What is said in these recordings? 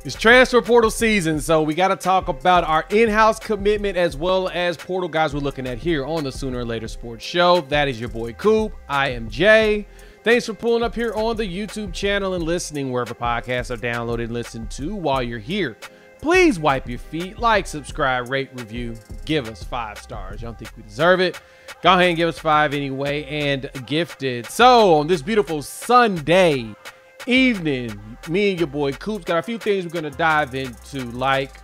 It's transfer portal season, so we got to talk about our in-house commitment as well as portal guys we're looking at here on the Sooner or Later Sports Show. That is your boy Coop. I am Jay. Thanks for pulling up here on the YouTube channel and listening wherever podcasts are downloaded and listened to. While you're here, please wipe your feet, like, subscribe, rate, review, give us 5 stars. You don't think we deserve it? Go ahead and give us 5 anyway and gift it. So on this beautiful Sunday evening, me and your boy Coops got a few things we're going to dive into, like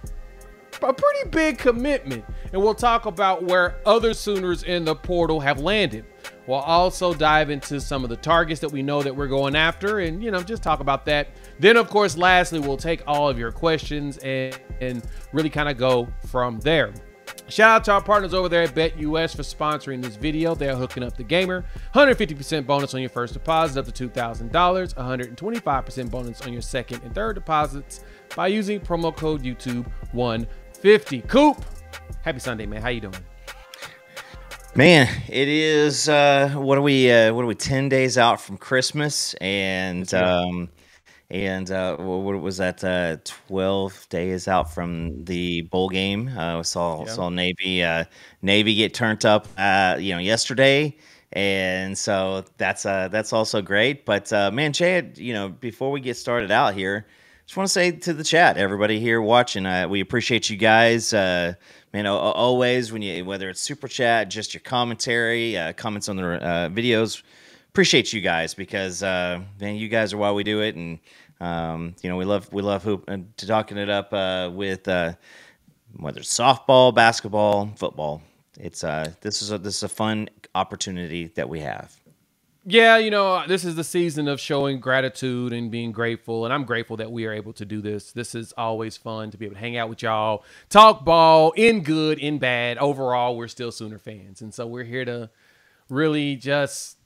a pretty big commitment, and we'll talk about where other Sooners in the portal have landed. We'll also dive into some of the targets that we know that we're going after, and just talk about that. Then of course, lastly, we'll take all of your questions and really kind of go from there. Shout out to our partners over there at BetUS for sponsoring this video. They're hooking up the gamer. 150% bonus on your first deposit up to $2,000. 125% bonus on your second and third deposits by using promo code YouTube150. Coop, happy Sunday, man. How you doing? Man, it is what are we 10 days out from Christmas, and what was that? 12 days out from the bowl game. We saw Navy get turned up, yesterday, and so that's also great. But man, Jay, before we get started out here, just want to say to the chat, everybody here watching, we appreciate you guys. Always whether it's super chat, just your commentary, comments on the videos. Appreciate you guys because man, you guys are why we do it, and we love talking it up with whether it's softball, basketball, football. It's this is a fun opportunity that we have. Yeah, this is the season of showing gratitude and being grateful, and I'm grateful that we are able to do this. This is always fun to be able to hang out with y'all, talk ball, in good, in bad. Overall, we're still Sooner fans, and so we're here to really just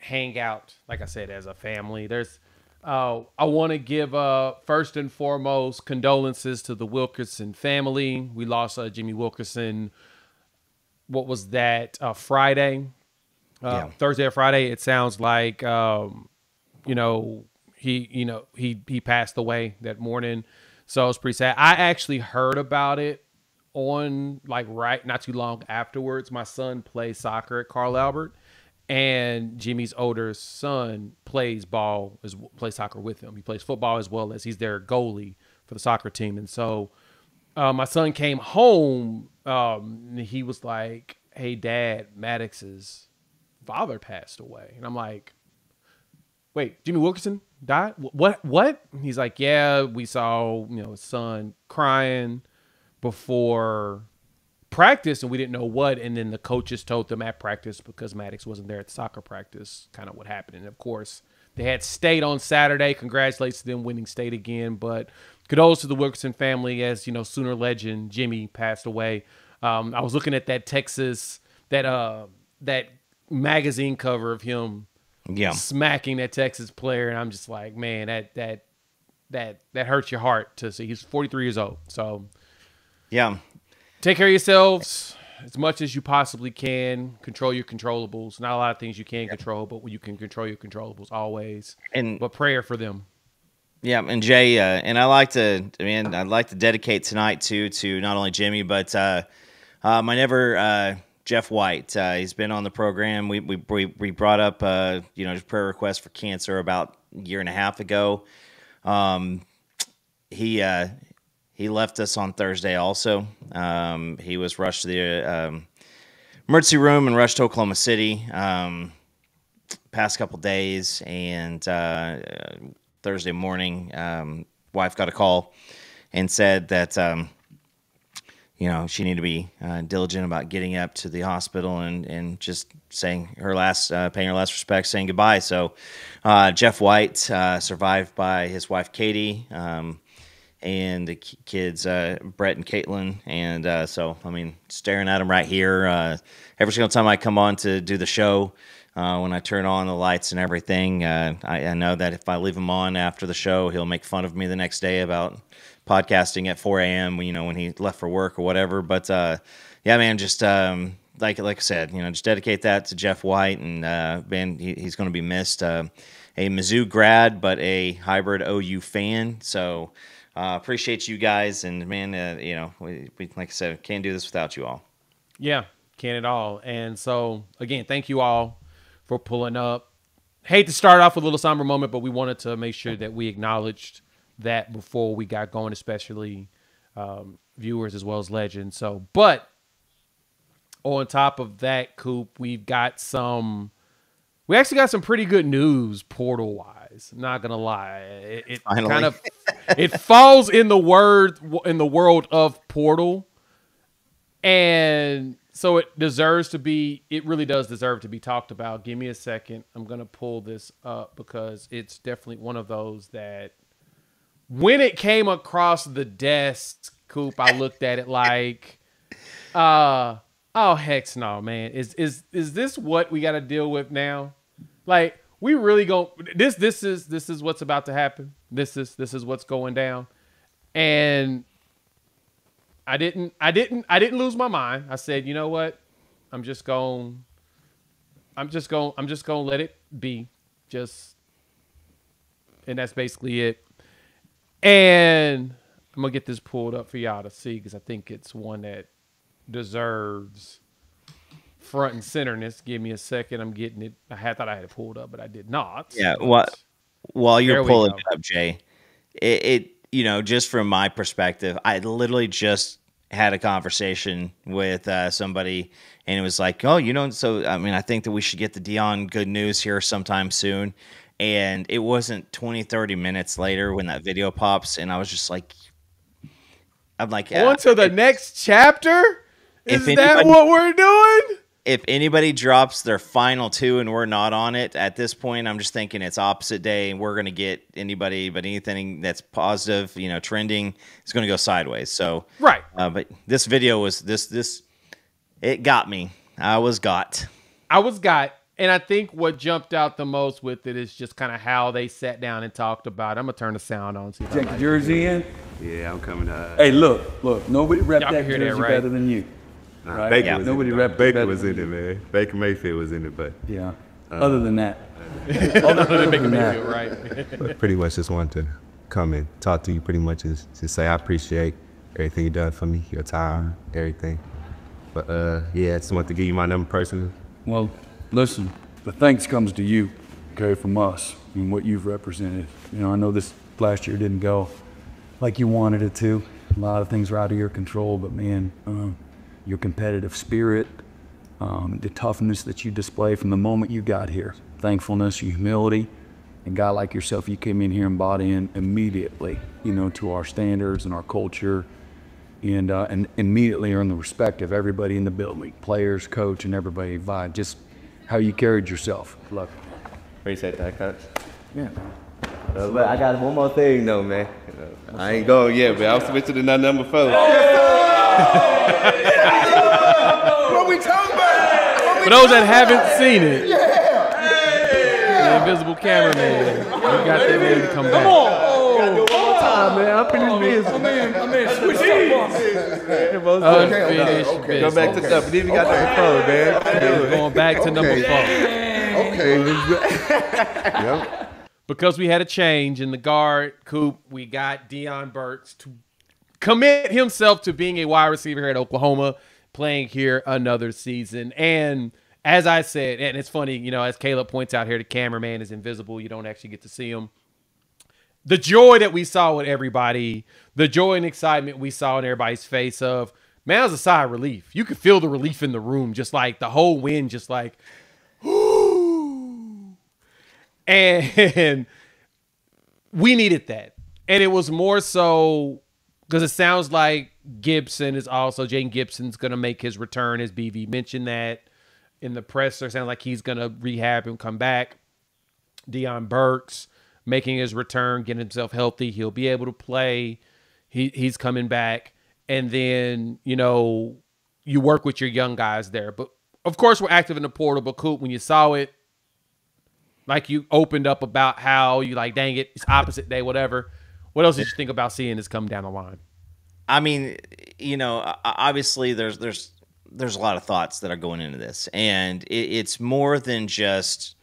hang out, like I said, as a family. I want to give first and foremost condolences to the Wilkerson family. We lost Jimmy Wilkerson. What was that? Friday. Thursday or Friday, it sounds like he passed away that morning, so it's pretty sad. I actually heard about it on not too long afterwards. My son plays soccer at Carl Albert, and Jimmy's older son plays soccer with him. He plays football as well as he's their goalie for the soccer team. And so my son came home and he was like, "Hey Dad, Maddox's father passed away." And I'm like, "Wait, Jimmy Wilkerson died? What? And he's like, "Yeah, we saw, his son crying before practice and we didn't know what." And then the coaches told them at practice, because Maddox wasn't there at soccer practice, kind of what happened. And of course, they had state on Saturday. Congratulations to them winning state again. But condolences to the Wilkerson family as, Sooner legend Jimmy passed away. I was looking at that Texas, that magazine cover of him smacking that Texas player, and I'm just like, man, that hurts your heart to see. He's 43 years old. So yeah, take care of yourselves as much as you possibly can. Control your controllables. Not a lot of things you can control, but when you can control your controllables always. But prayer for them. Yeah, and Jay, and I'd like to dedicate tonight to not only Jimmy, but my neighbor Jeff White. He's been on the program. We brought up his prayer request for cancer about a year and a half ago. He left us on Thursday also. He was rushed to the emergency room and rushed to Oklahoma City past couple days. And Thursday morning, wife got a call and said that she needed to be diligent about getting up to the hospital and just saying paying her last respects, saying goodbye. So Jeff White, survived by his wife Katie, and the kids Brett and Caitlin. And so staring at him right here every single time I come on to do the show. When I turn on the lights and everything, I know that if I leave him on after the show, he'll make fun of me the next day about podcasting at 4 a.m. When he left for work or whatever. But yeah, man, just like I said, just dedicate that to Jeff White, and man, he's going to be missed. A Mizzou grad, but a hybrid OU fan. So Appreciate you guys, and man, you know, we like I said, can't do this without you all. Yeah, can't at all. And so again, thank you all for pulling up. Hate to start off with a little somber moment, but we wanted to make sure that we acknowledged that before we got going, especially viewers as well as legends. So, but on top of that, Coop, we actually got some pretty good news portal wise. Not gonna lie, it kind of it falls in the world of portal, and so it really does deserve to be talked about. Give me a second. I'm gonna pull this up because it's definitely one of those that when it came across the desk, Coop, I looked at it like, oh heck no, man. Is this what we got to deal with now? Like, we really go this is what's about to happen. This is what's going down. And I didn't lose my mind. I said, you know what? I'm just going to let it be. And that's basically it. And I'm going to get this pulled up for y'all to see because I think it's one that deserves front and centerness. Give me a second. I'm getting it. I thought I had it pulled up, but I did not. Yeah. While you're pulling it up, Jay, it you know, just from my perspective, I literally just had a conversation with somebody, and it was like, oh, you know, so I mean, I think that we should get the Dion good news here sometime soon. And it wasn't 20, 30 minutes later when that video pops, and I was just like, I'm like, on to the next chapter? Is that what we're doing? If anybody drops their final 2 and we're not on it, at this point, I'm just thinking it's opposite day, and we're going to get anything that's positive, you know, trending is going to go sideways. So, right. But this video was it got me. I was got. And I think what jumped out the most with it is just kind of how they sat down and talked about it. I'm going to turn the sound on. Check the jersey in. Yeah, I'm coming to. Hey, look. Nobody repped that jersey better than you. Right? Baker Nobody repped Baker was in it, man. Baker Mayfield was in it, but. Yeah. Other than that. Other than Baker Mayfield, right. But pretty much just wanted to come and talk to you pretty much just say I appreciate everything you done for me, your time, everything. But, yeah, I just want to give you my number personally. Well, listen, the thanks comes to you, okay, from us and what you've represented. You know, I know this last year didn't go like you wanted it to. A lot of things were out of your control, but man, your competitive spirit, the toughness that you display from the moment you got here, thankfulness, humility, and a guy like yourself, you came in here embodying immediately, you know, to our standards and our culture, and immediately earned the respect of everybody in the building, players, coach, and everybody involved. Just how you carried yourself. Look. Appreciate that, Coach. Yeah. But I got one more thing, though, man. I ain't going yet, but I'll switch to the number 4. What we talking about? For those that haven't seen it, the invisible cameraman, we got that man to come back. Come on. Man, I'm finished business. Switch Unfinished business. Go back to the number. Then we got number 4, man. Going back to number 4. Okay. Yep. Because we had a change in the guard, Coop, we got Dion Burks to commit himself to being a wide receiver here at Oklahoma, playing here another season. And as I said, and it's funny, you know, as Caleb points out here, the cameraman is invisible. You don't actually get to see him. The joy that we saw with everybody, the joy and excitement we saw in everybody's face of, man, it was a sigh of relief. You could feel the relief in the room, just like the whole wind, just like, whoo. And we needed that. And it was more so because it sounds like Gibson is also, Jaden Gibson's going to make his return, as BV mentioned that in the presser. It sounds like he's going to rehab and come back. Dion Burks making his return, getting himself healthy. He'll be able to play. He's coming back. And then, you know, you work with your young guys there. But, of course, we're active in the portal. But, Coop, when you saw it, like you opened up about how you like, dang it, it's opposite day, whatever. What else did you think about seeing this come down the line? I mean, you know, obviously there's a lot of thoughts that are going into this. And it's more than just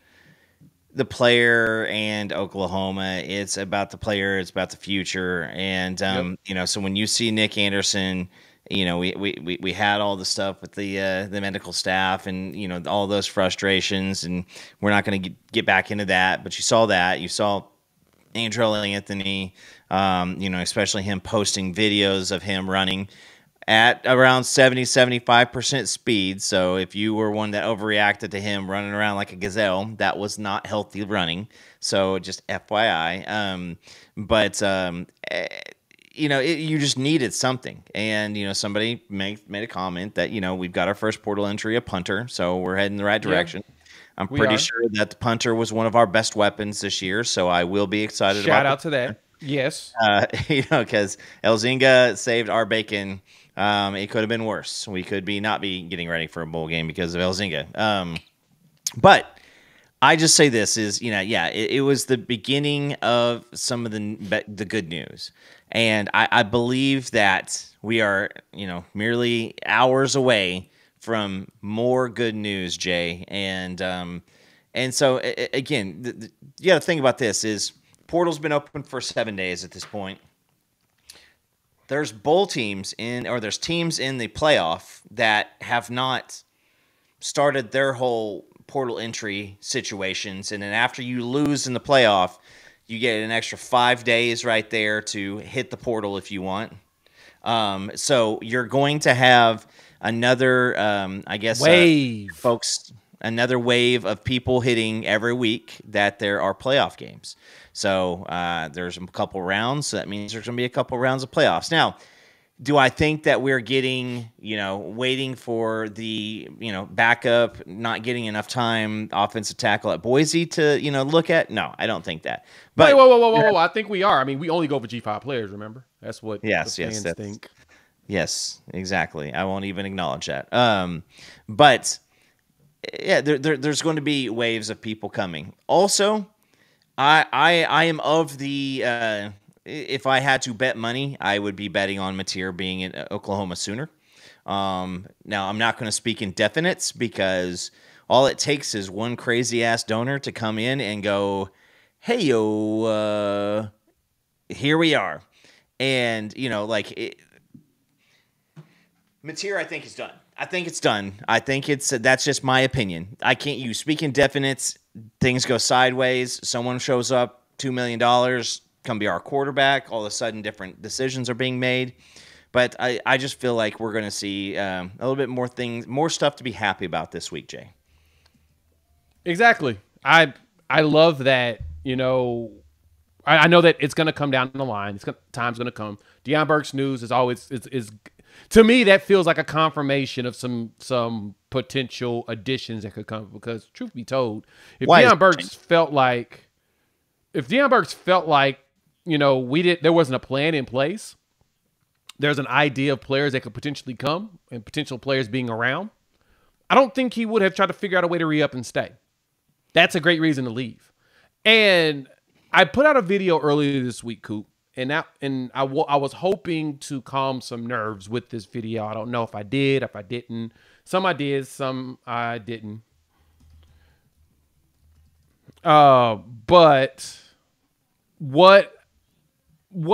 the player and Oklahoma. It's about the player. It's about the future. And you know, so when you see Nick Anderson, you know, we had all the stuff with the medical staff, and you know, all those frustrations, and we're not going to get back into that. But you saw that. You saw Andrell Anthony, you know, especially him posting videos of him running at around 70-75% speed. So if you were one that overreacted to him running around like a gazelle, that was not healthy running. So just FYI. You know, you just needed something. And, you know, somebody made a comment that, you know, we've got our first portal entry, a punter, so we're heading in the right direction. Yeah. I'm pretty sure that the punter was one of our best weapons this year, so I will be excited about Shout out to that. Yes. You know, because Elzinga saved our bacon. It could have been worse. We could not be getting ready for a bowl game because of Elzinga. But I just say this is, you know, yeah, it was the beginning of some of the good news. And I believe that we are, you know, merely hours away from more good news, Jay. And so, again, you got to think about this is portal's been open for 7 days at this point. There's bowl teams there's teams in the playoff that have not started their whole portal entry situations. And then after you lose in the playoff, you get an extra 5 days right there to hit the portal if you want. So you're going to have another, I guess, wave, folks, another wave of people hitting every week that there are playoff games. So there's a couple rounds. So that means there's going to be a couple rounds of playoffs. Now, do I think that we're getting, you know, waiting for the, you know, backup, not getting enough time, offensive tackle at Boise to, you know, look at? No, I don't think that. But whoa. I think we are. I mean, we only go for G5 players, remember? That's what the fans think. Yes, exactly. I won't even acknowledge that. But, yeah, there's going to be waves of people coming. Also, I am of the if I had to bet money, I would be betting on Mateer being an Oklahoma Sooner. Now, I'm not going to speak in definites because all it takes is one crazy-ass donor to come in and go, hey, yo, here we are. And, you know, like, Mateer, I think, is done. I think it's done. I think that's just my opinion. I can't use speak in definites. Things go sideways. Someone shows up, $2 million, come be our quarterback. All of a sudden, different decisions are being made. But I just feel like we're going to see a little bit more stuff to be happy about this week, Jay. Exactly. I love that, you know, I know that it's going to come down the line. Time's going to come. Deion Burke's news is always is to me, that feels like a confirmation of some potential additions that could come. Because truth be told, if Deion Burks felt like, you know, there wasn't a plan in place, there's an idea of players that could potentially come and potential players being around, I don't think he would have tried to figure out a way to re-up and stay. That's a great reason to leave. And I put out a video earlier this week, Coop. And I was hoping to calm some nerves with this video. I don't know if I did, if I didn't. Some I did, some I didn't. But what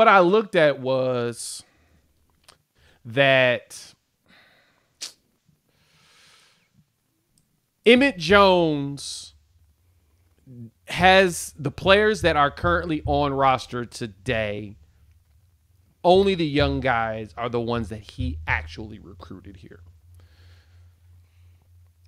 I looked at was that Emmett Jones has the players that are currently on roster today. Only the young guys are the ones that he actually recruited here.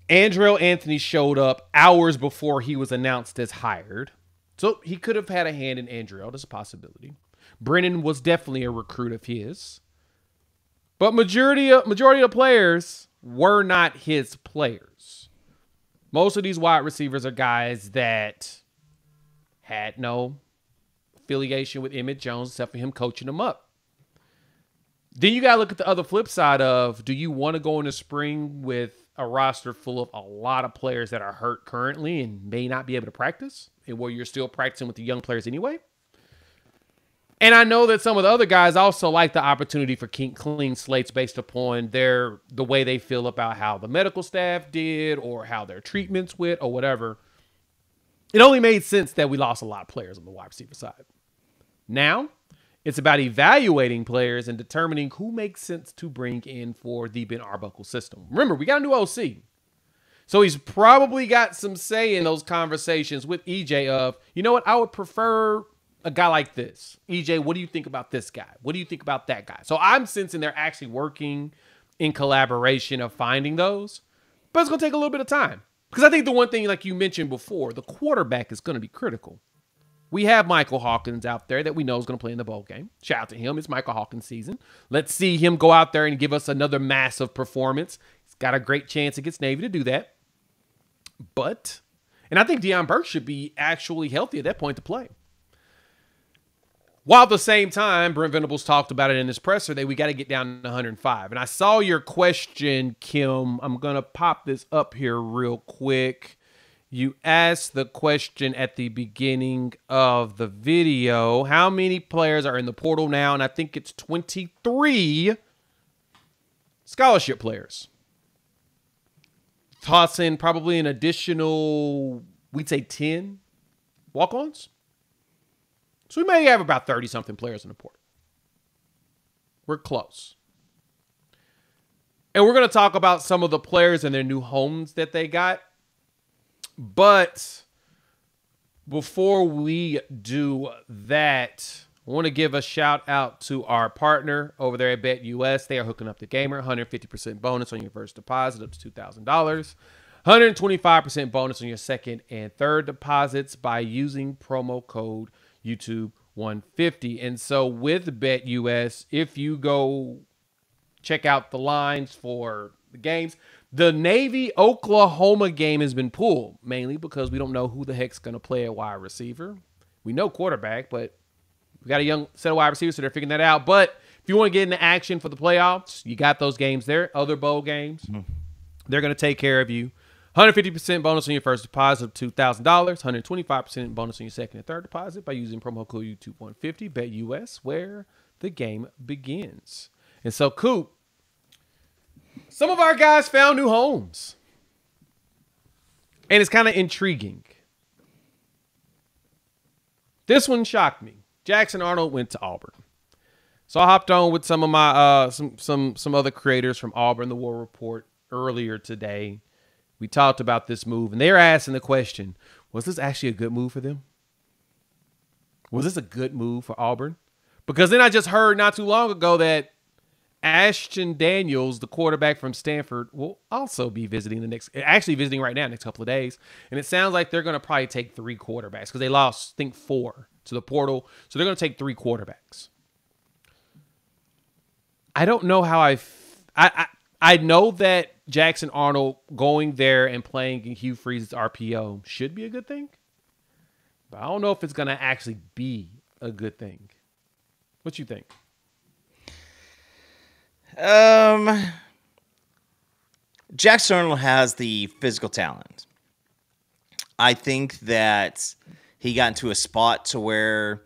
Andrell Anthony showed up hours before he was announced as hired. So he could have had a hand in Andrell. There's a possibility. Brennan was definitely a recruit of his. But majority of players were not his players. Most of these wide receivers are guys that had no affiliation with Emmett Jones except for him coaching them up. Then you got to look at the other flip side of, do you want to go in the spring with a roster full of a lot of players that are hurt currently and may not be able to practice, and where you're still practicing with the young players anyway? And I know that some of the other guys also like the opportunity for clean slates based upon the way they feel about how the medical staff did or how their treatments went or whatever. it only made sense that we lost a lot of players on the wide receiver side. Now, it's about evaluating players and determining who makes sense to bring in for the Ben Arbuckle system. Remember, we got a new OC. So he's probably got some say in those conversations with EJ of, you know what, I would prefer a guy like this. EJ, what do you think about this guy? What do you think about that guy? So I'm sensing they're actually working in collaboration of finding those. But it's going to take a little bit of time. Because I think the one thing, like you mentioned before, the quarterback is going to be critical. We have Michael Hawkins out there that we know is going to play in the bowl game. Shout out to him. It's Michael Hawkins season. Let's see him go out there and give us another massive performance. He's got a great chance against Navy to do that. And I think Deion Burke should be actually healthy at that point to play. While at the same time, Brent Venables talked about it in his presser that we got to get down to 105. And I saw your question, Kim. I'm going to pop this up here real quick. You asked the question at the beginning of the video, how many players are in the portal now? And I think it's 23 scholarship players. Toss in probably an additional, we'd say 10 walk-ons. So we may have about 30-something players in the portal. We're close. And we're going to talk about some of the players and their new homes that they got. But before we do that, I want to give a shout out to our partner over there at BetUS. They are hooking up the gamer. 150% bonus on your first deposit up to $2,000. 125% bonus on your second and third deposits by using promo code YouTube 150. And so with BetUS, if you go check out the lines for the games, the Navy-Oklahoma game has been pulled, mainly because we don't know who the heck's going to play at wide receiver. We know quarterback, but we got a young set of wide receivers, so they're figuring that out. But if you want to get into action for the playoffs, you got those games there, other bowl games. They're going to take care of you. 150% bonus on your first deposit of $2,000. 125% bonus on your second and third deposit by using promo code YouTube 150. BetUS, where the game begins. And so, Coop, some of our guys found new homes. And it's kind of intriguing. This one shocked me. Jackson Arnold went to Auburn. So I hopped on with some of my some other creators from Auburn, the War Report, earlier today. We talked about this move, and they were asking the question, was this actually a good move for them? Was this a good move for Auburn? Because then I just heard not too long ago that Ashton Daniels, the quarterback from Stanford, will also be visiting visiting right now, next couple of days. And it sounds like they're going to probably take 3 quarterbacks because they lost, I think, 4 to the portal. So they're going to take 3 quarterbacks. I don't know how I know that Jackson Arnold going there and playing in Hugh Freeze's RPO should be a good thing. But I don't know if it's going to actually be a good thing. What you think? Jackson Arnold has the physical talent. I think that he got into a spot to where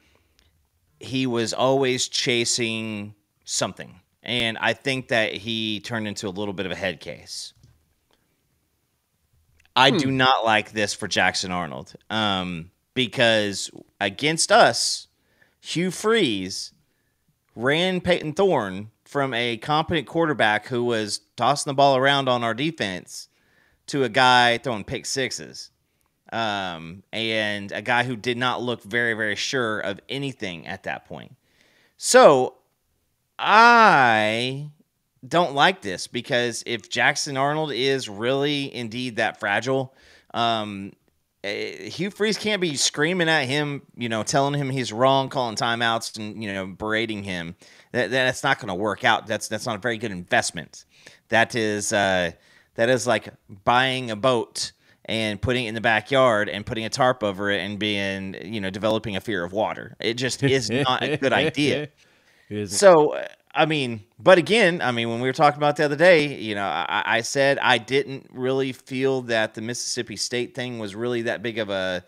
he was always chasing something. And I think that he turned into a little bit of a head case. I do not like this for Jackson Arnold. Because against us, Hugh Freeze ran Peyton Thorne from a competent quarterback who was tossing the ball around on our defense to a guy throwing pick sixes. And a guy who did not look very, very sure of anything at that point. So I don't like this because if Jackson Arnold is really indeed that fragile, Hugh Freeze can't be screaming at him, telling him he's wrong, calling timeouts and, berating him. That's not going to work out. That's not a very good investment. That is like buying a boat and putting it in the backyard and putting a tarp over it and being, developing a fear of water. It just is not a good idea. So, but again, when we were talking about the other day, I said I didn't really feel that the Mississippi State thing was really that big of a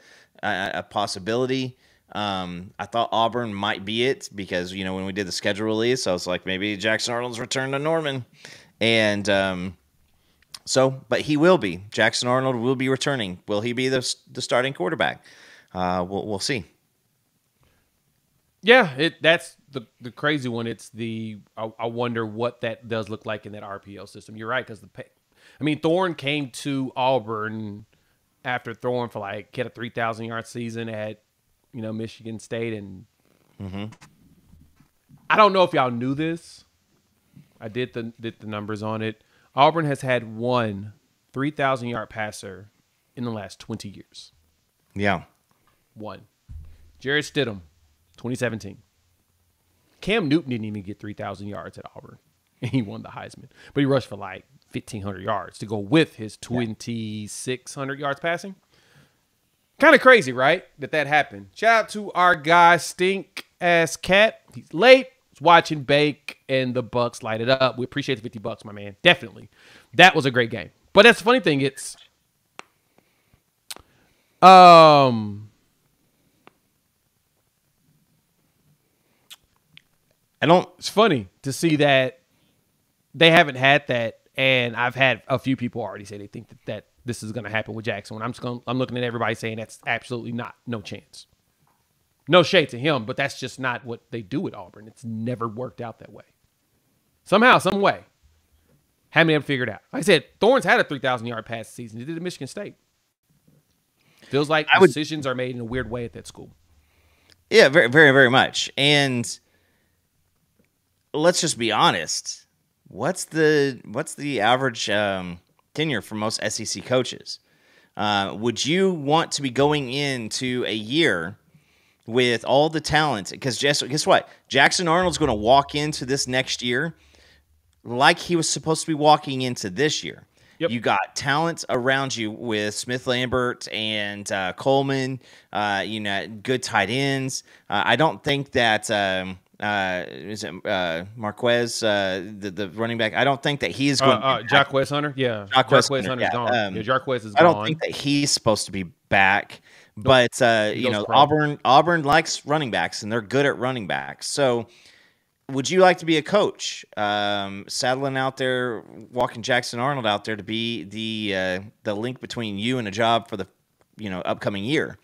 possibility. I thought Auburn might be it because, when we did the schedule release, I was like, maybe Jackson Arnold's return to Norman. And So, but he will be. Jackson Arnold will be returning. Will he be the starting quarterback? We'll see. Yeah, that's the crazy one. It's I wonder what that does look like in that RPO system. You're right, because Thorne came to Auburn after throwing for he had a 3,000-yard season at Michigan State, and I don't know if y'all knew this. I did the numbers on it. Auburn has had one 3,000-yard passer in the last 20 years. Yeah. One. Jarrett Stidham, 2017. Cam Newton didn't even get 3,000 yards at Auburn. And he won the Heisman. But he rushed for 1,500 yards to go with his 2,600 yards passing. Kind of crazy, right? That happened. Shout out to our guy, Stink Ass Cat. He's late. Watching Bake and the Bucks light it up. We appreciate the $50, my man. Definitely. That was a great game. But that's the funny thing. It's it's funny to see that they haven't had that, and I've had a few people already say they think that this is going to happen with Jackson. I'm looking at everybody saying that's absolutely no chance. No shade to him, but that's just not what they do at Auburn. It's never worked out that way. Somehow, some way. Haven't ever figured out. Like I said, Thorne's had a 3,000-yard pass season. He did it at Michigan State. Feels like decisions are made in a weird way at that school. Yeah, very, very, very much. And let's just be honest. What's the average tenure for most SEC coaches? Would you want to be going into a year with all the talent? Because guess what? Jackson Arnold's going to walk into this next year like he was supposed to be walking into this year. Yep. You got talent around you with Smith Lambert and Coleman, good tight ends. I don't think that is it Marquez, the running back? I don't think that he's going Jarquez Hunter? Yeah. Jarquez Hunter's gone. Jarquez is gone. I don't think that he's supposed to be back. But Auburn likes running backs, and they're good at running backs. So, would you like to be a coach, saddling out there, walking Jackson Arnold out there to be the link between you and a job for the upcoming year?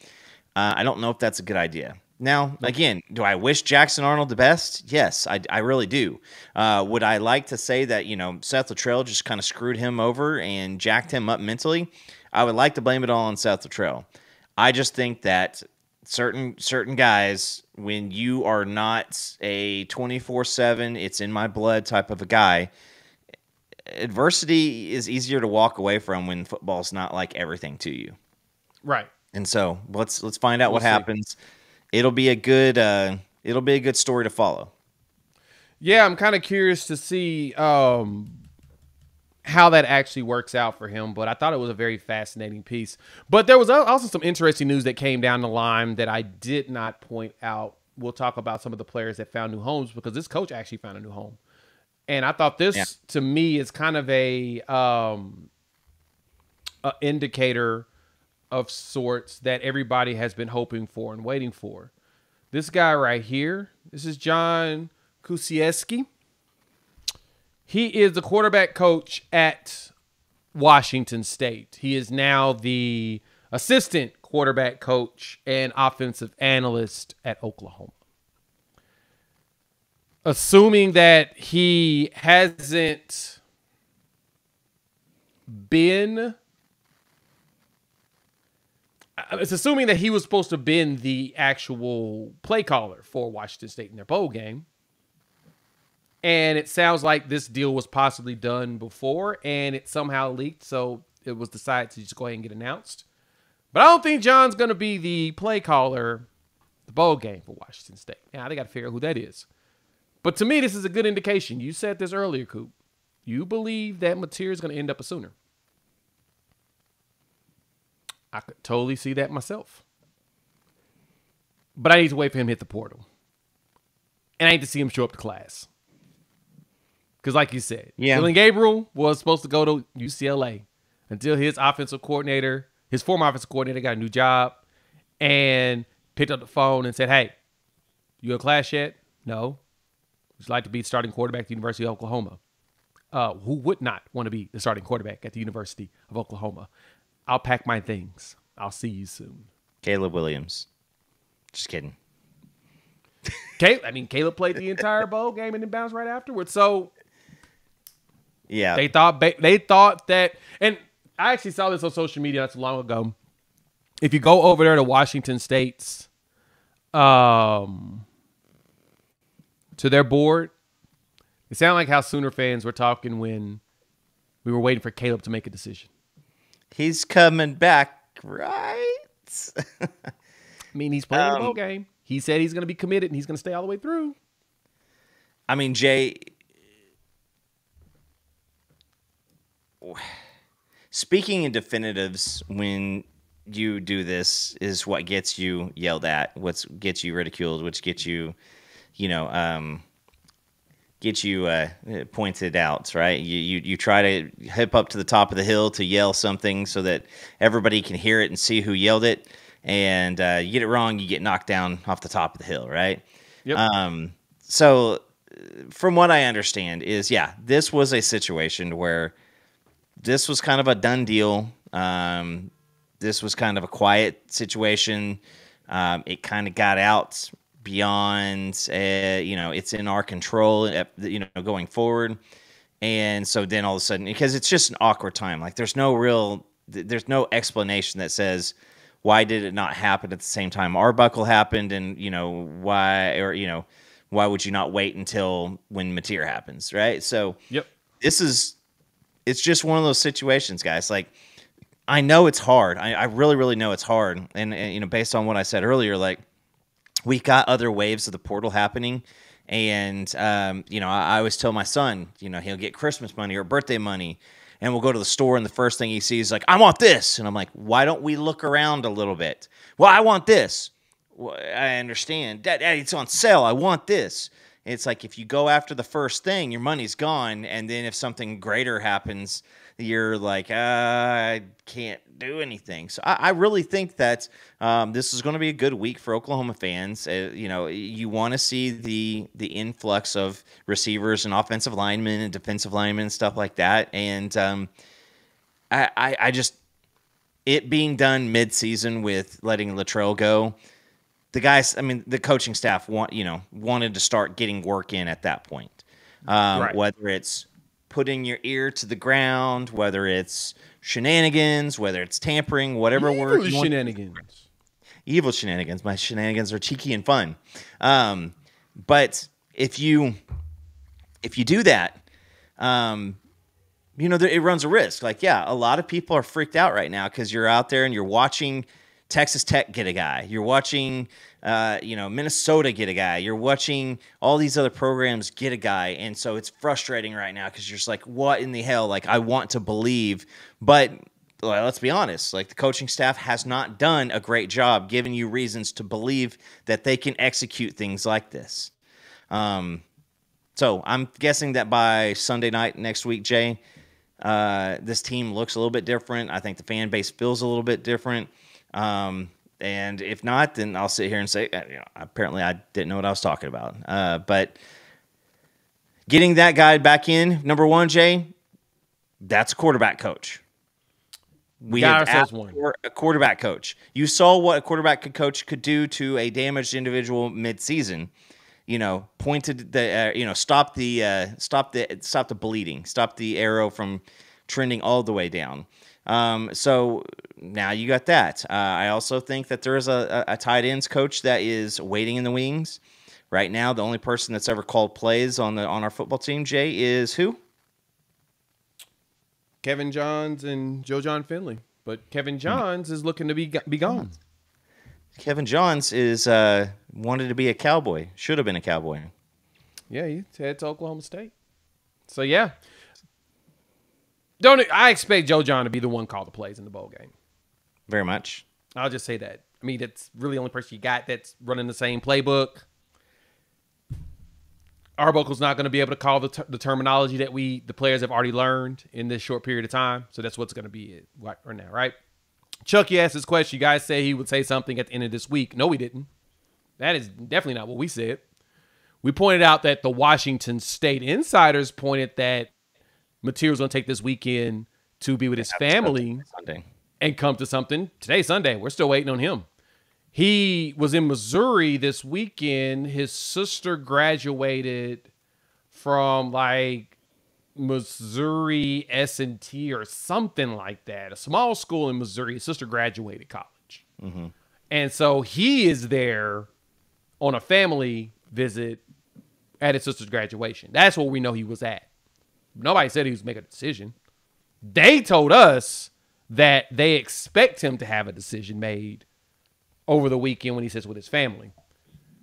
I don't know if that's a good idea. Now, again, do I wish Jackson Arnold the best? Yes, I really do. Would I like to say that Seth Luttrell just kind of screwed him over and jacked him up mentally? I would like to blame it all on Seth Luttrell. I just think that certain guys, when you are not a 24/7, it's in my blood type of a guy, adversity is easier to walk away from when football's not like everything to you. Right. And so let's find out what happens. It'll be a good story to follow. Yeah, I'm kind of curious to see how that actually works out for him, but I thought it was a very fascinating piece. But there was also some interesting news that came down the line that I did not point out. We'll talk about some of the players that found new homes, because this coach actually found a new home. And I thought this, to me, is kind of a indicator of sorts that everybody has been hoping for and waiting for. This guy right here, this is John Kusiewski. He is the quarterback coach at Washington State. He is now the assistant quarterback coach and offensive analyst at Oklahoma. Assuming that he hasn't been... It's assuming that he was supposed to have been the actual play caller for Washington State in their bowl game. And it sounds like this deal was possibly done before, and it somehow leaked, so it was decided to just go ahead and get announced. But I don't think John's going to be the play caller the bowl game for Washington State. Now, they got to figure out who that is. But to me, this is a good indication. You said this earlier, Coop. You believe that Mateer is going to end up a Sooner. I could totally see that myself. But I need to wait for him to hit the portal. And I need to see him show up to class. Because like you said, Dylan Gabriel was supposed to go to UCLA until his former offensive coordinator got a new job and picked up the phone and said, hey, you in class yet? No. Would you like to be starting quarterback at the University of Oklahoma? who would not want to be the starting quarterback at the University of Oklahoma. I'll pack my things. I'll see you soon. Caleb Williams. Just kidding. Caleb played the entire bowl game and then bounced right afterwards. So yeah, they thought that, and I actually saw this on social media not too long ago. If you go over there to Washington State's to their board, it sounded like how Sooner fans were talking when we were waiting for Caleb to make a decision. He's coming back, right? I mean, he's playing the bowl game. He said he's going to be committed and he's going to stay all the way through. I mean, Jay, speaking in definitives when you do this is what gets you yelled at, what gets you ridiculed, which gets you, pointed out, right? You try to hip up to the top of the hill to yell something so that everybody can hear it and see who yelled it. And you get it wrong, you get knocked down off the top of the hill, right? Yep. So from what I understand is, this was a situation where this was kind of a done deal. This was kind of a quiet situation. It kind of got out beyond, it's in our control, going forward. And so then all of a sudden, because it's just an awkward time, like there's no explanation that says, why did it not happen at the same time Arbuckle happened? And, why would you not wait until when Mateer happens? Right. So yep. It's just one of those situations, guys. Like, I know it's hard. I really, really know it's hard. And based on what I said earlier, like, we got other waves of the portal happening. And, I always tell my son, he'll get Christmas money or birthday money. And we'll go to the store, and the first thing he sees is like, I want this. And I'm like, why don't we look around a little bit? Well, I want this. Well, I understand. Daddy, it's on sale. I want this. It's like if you go after the first thing, your money's gone. And then if something greater happens, you're like, I can't do anything. So I really think that this is going to be a good week for Oklahoma fans. You want to see the influx of receivers and offensive linemen and defensive linemen and stuff like that. And I just, it being done mid-season with letting Latrell go, the guys, the coaching staff wanted to start getting work in at that point. Right. Whether it's putting your ear to the ground, whether it's shenanigans, whether it's tampering, whatever word you want. Shenanigans. Evil shenanigans. My shenanigans are cheeky and fun. But if you do that, it runs a risk. Like, a lot of people are freaked out right now because you're out there and you're watching Texas Tech get a guy. You're watching, Minnesota get a guy. You're watching all these other programs get a guy. And so it's frustrating right now because you're just like, what in the hell? Like, I want to believe. But let's be honest, like the coaching staff has not done a great job giving you reasons to believe that they can execute things like this. So I'm guessing that by Sunday night next week, Jay, this team looks a little bit different. I think the fan base feels a little bit different. And if not, then I'll sit here and say, apparently I didn't know what I was talking about. But getting that guy back in, number one, Jay, that's a quarterback coach. We have asked for a quarterback coach. You saw what a quarterback coach could do to a damaged individual mid-season. Pointed the, stop the bleeding, stop the arrow from trending all the way down. So now you got that. I also think that there is a tight ends coach that is waiting in the wings right now. The only person that's ever called plays on our football team, Jay, is who? Kevin Johns and Joe John Finley. But Kevin Johns is looking to be gone. Kevin Johns is wanted to be a Cowboy. Should have been a Cowboy. Yeah, he's headed to Oklahoma State. So, yeah. I expect Joe John to be the one call the plays in the bowl game. Very much. I'll just say that. That's really the only person you got that's running the same playbook. Arbuckle's not going to be able to call the terminology that the players have already learned in this short period of time. So that's what's going to be it right now, right? Chucky asked this question. You guys say he would say something at the end of this week. No, we didn't. That is definitely not what we said. We pointed out that the Washington State insiders pointed that Material's going to take this weekend to be with his family and come to something. Today's Sunday. We're still waiting on him. He was in Missouri this weekend. His sister graduated from like Missouri S&T or something like that. A small school in Missouri. His sister graduated college. Mm-hmm. And so he is there on a family visit at his sister's graduation. That's where we know he was at. Nobody said he was making a decision. They told us that they expect him to have a decision made over the weekend when he sits with his family.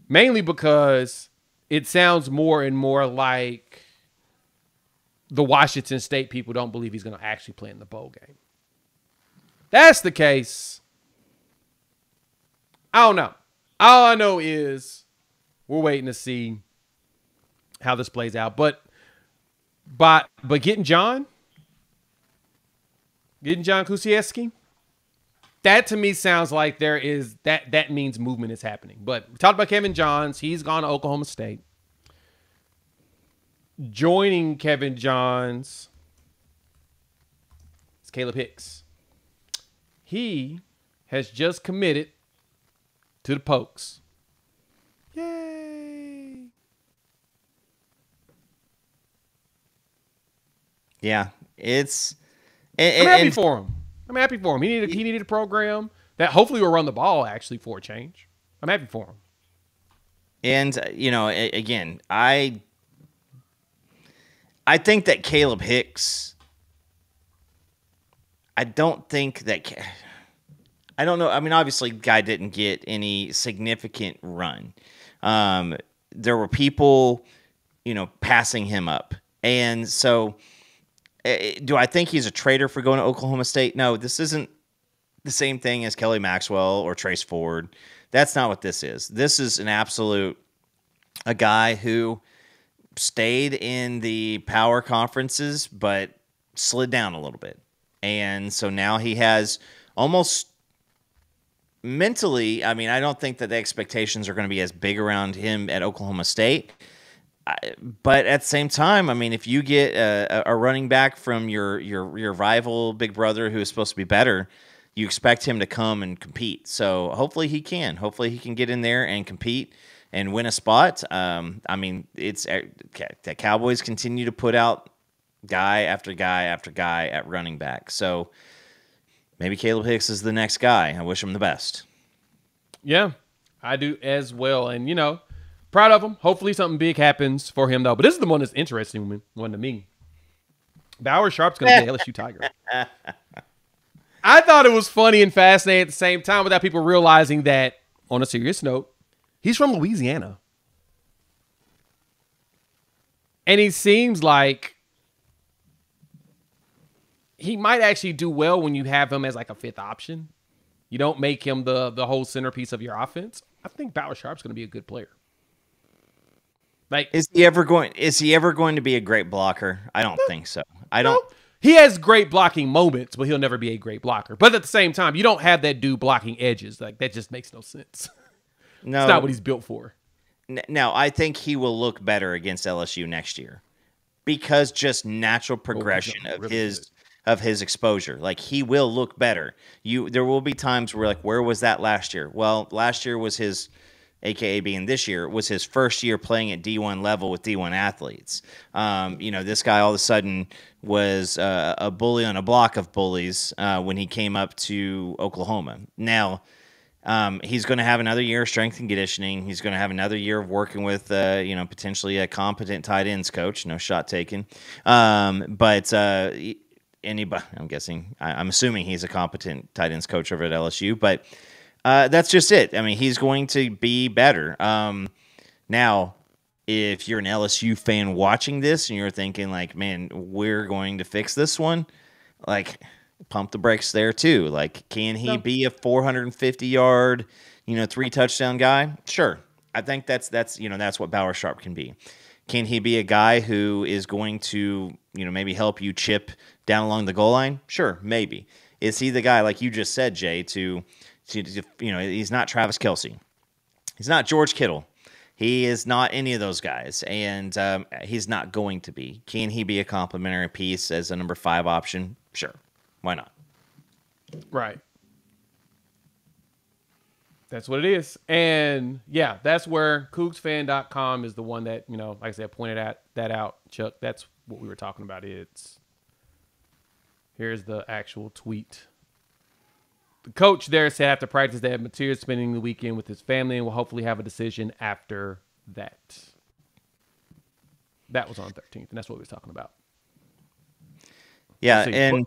Mainly because it sounds more and more like the Washington State people don't believe he's going to actually play in the bowl game. That's the case. I don't know. All I know is we're waiting to see how this plays out. But getting John Kusiewski, that to me sounds like there is that means movement is happening. But we talked about Kevin Johns. He's gone to Oklahoma State. Joining Kevin Johns is Caleb Hicks. He has just committed to the Pokes. Yay! Yeah, it's. I'm happy for him. I'm happy for him. He needed a program that hopefully will run the ball actually for a change. I'm happy for him. And again, I think that Caleb Hicks. I don't know. I mean, obviously, guy didn't get any significant run. There were people, passing him up, and so. Do I think he's a traitor for going to Oklahoma State? No, this isn't the same thing as Kelly Maxwell or Trace Ford. That's not what this is. This is a guy who stayed in the power conferences but slid down a little bit. And so now he has almost mentally, I mean, I don't think that the expectations are going to be as big around him at Oklahoma State. But at the same time, I mean, if you get a running back from your rival big brother who is supposed to be better, you expect him to come and compete. So hopefully he can. Hopefully he can get in there and compete and win a spot. I mean, it's the Cowboys continue to put out guy after guy after guy at running back. So maybe Caleb Hicks is the next guy. I wish him the best. Yeah, I do as well. And, proud of him. Hopefully something big happens for him, though. But this is the one that's interesting one to me. Bauer Sharp's going to be LSU Tiger. I thought it was funny and fascinating at the same time without people realizing that, on a serious note, he's from Louisiana. And he seems like he might actually do well when you have him as like a fifth option. You don't make him the whole centerpiece of your offense. I think Bauer Sharp's going to be a good player. Like, is he ever going to be a great blocker? I don't think so. He has great blocking moments, but he'll never be a great blocker. But at the same time, you don't have that dude blocking edges. Like, that just makes no sense. No, it's not what he's built for. Now, I think he will look better against LSU next year because just natural progression of his exposure. Like, he will look better. There will be times where, like, where was that last year? Well, last year was his, AKA being this year, was his first year playing at D1 level with D1 athletes. This guy all of a sudden was a bully on a block of bullies when he came up to Oklahoma. Now, he's going to have another year of strength and conditioning. He's going to have another year of working with, potentially a competent tight ends coach. No shot taken. But anybody, I'm assuming he's a competent tight ends coach over at LSU. But that's just it. I mean, he's going to be better. Now, if you're an LSU fan watching this and you're thinking like, man, we're going to fix this one, like, pump the brakes there too. Like, can he be a 450-yard, 3-touchdown guy? Sure. I think that's what Bauer Sharp can be. Can he be a guy who is going to, maybe help you chip down along the goal line? Sure, maybe. Is he the guy, like you just said, Jay, to he's not Travis Kelce. He's not George Kittle. He is not any of those guys, and he's not going to be. Can he be a complimentary piece as a number 5 option? Sure. Why not? Right. That's what it is. And, yeah, that's where CougsFan.com is the one that, like I said, pointed that out, Chuck. That's what we were talking about. Here's the actual tweet. The coach there said after practice they have material spending the weekend with his family and will hopefully have a decision after that. That was on 13th, and that's what we were talking about. Yeah, and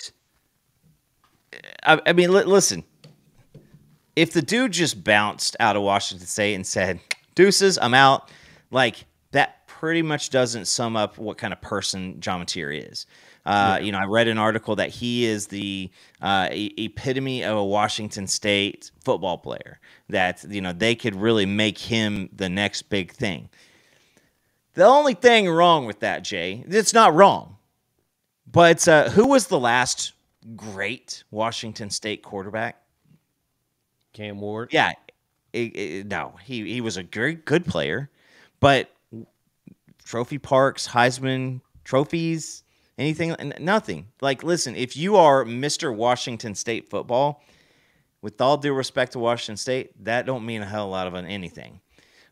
I mean, listen. If the dude just bounced out of Washington State and said, deuces, I'm out, like, that pretty much doesn't sum up what kind of person John Mateer is. I read an article that he is the epitome of a Washington State football player, that, they could really make him the next big thing. The only thing wrong with that, Jay, it's not wrong, but who was the last great Washington State quarterback? Cam Ward. Yeah. No, he was a very good player, but trophy parks, Heisman trophies, anything, nothing. Like, listen, if you are Mr. Washington State football, with all due respect to Washington State, that don't mean a hell of a lot of anything.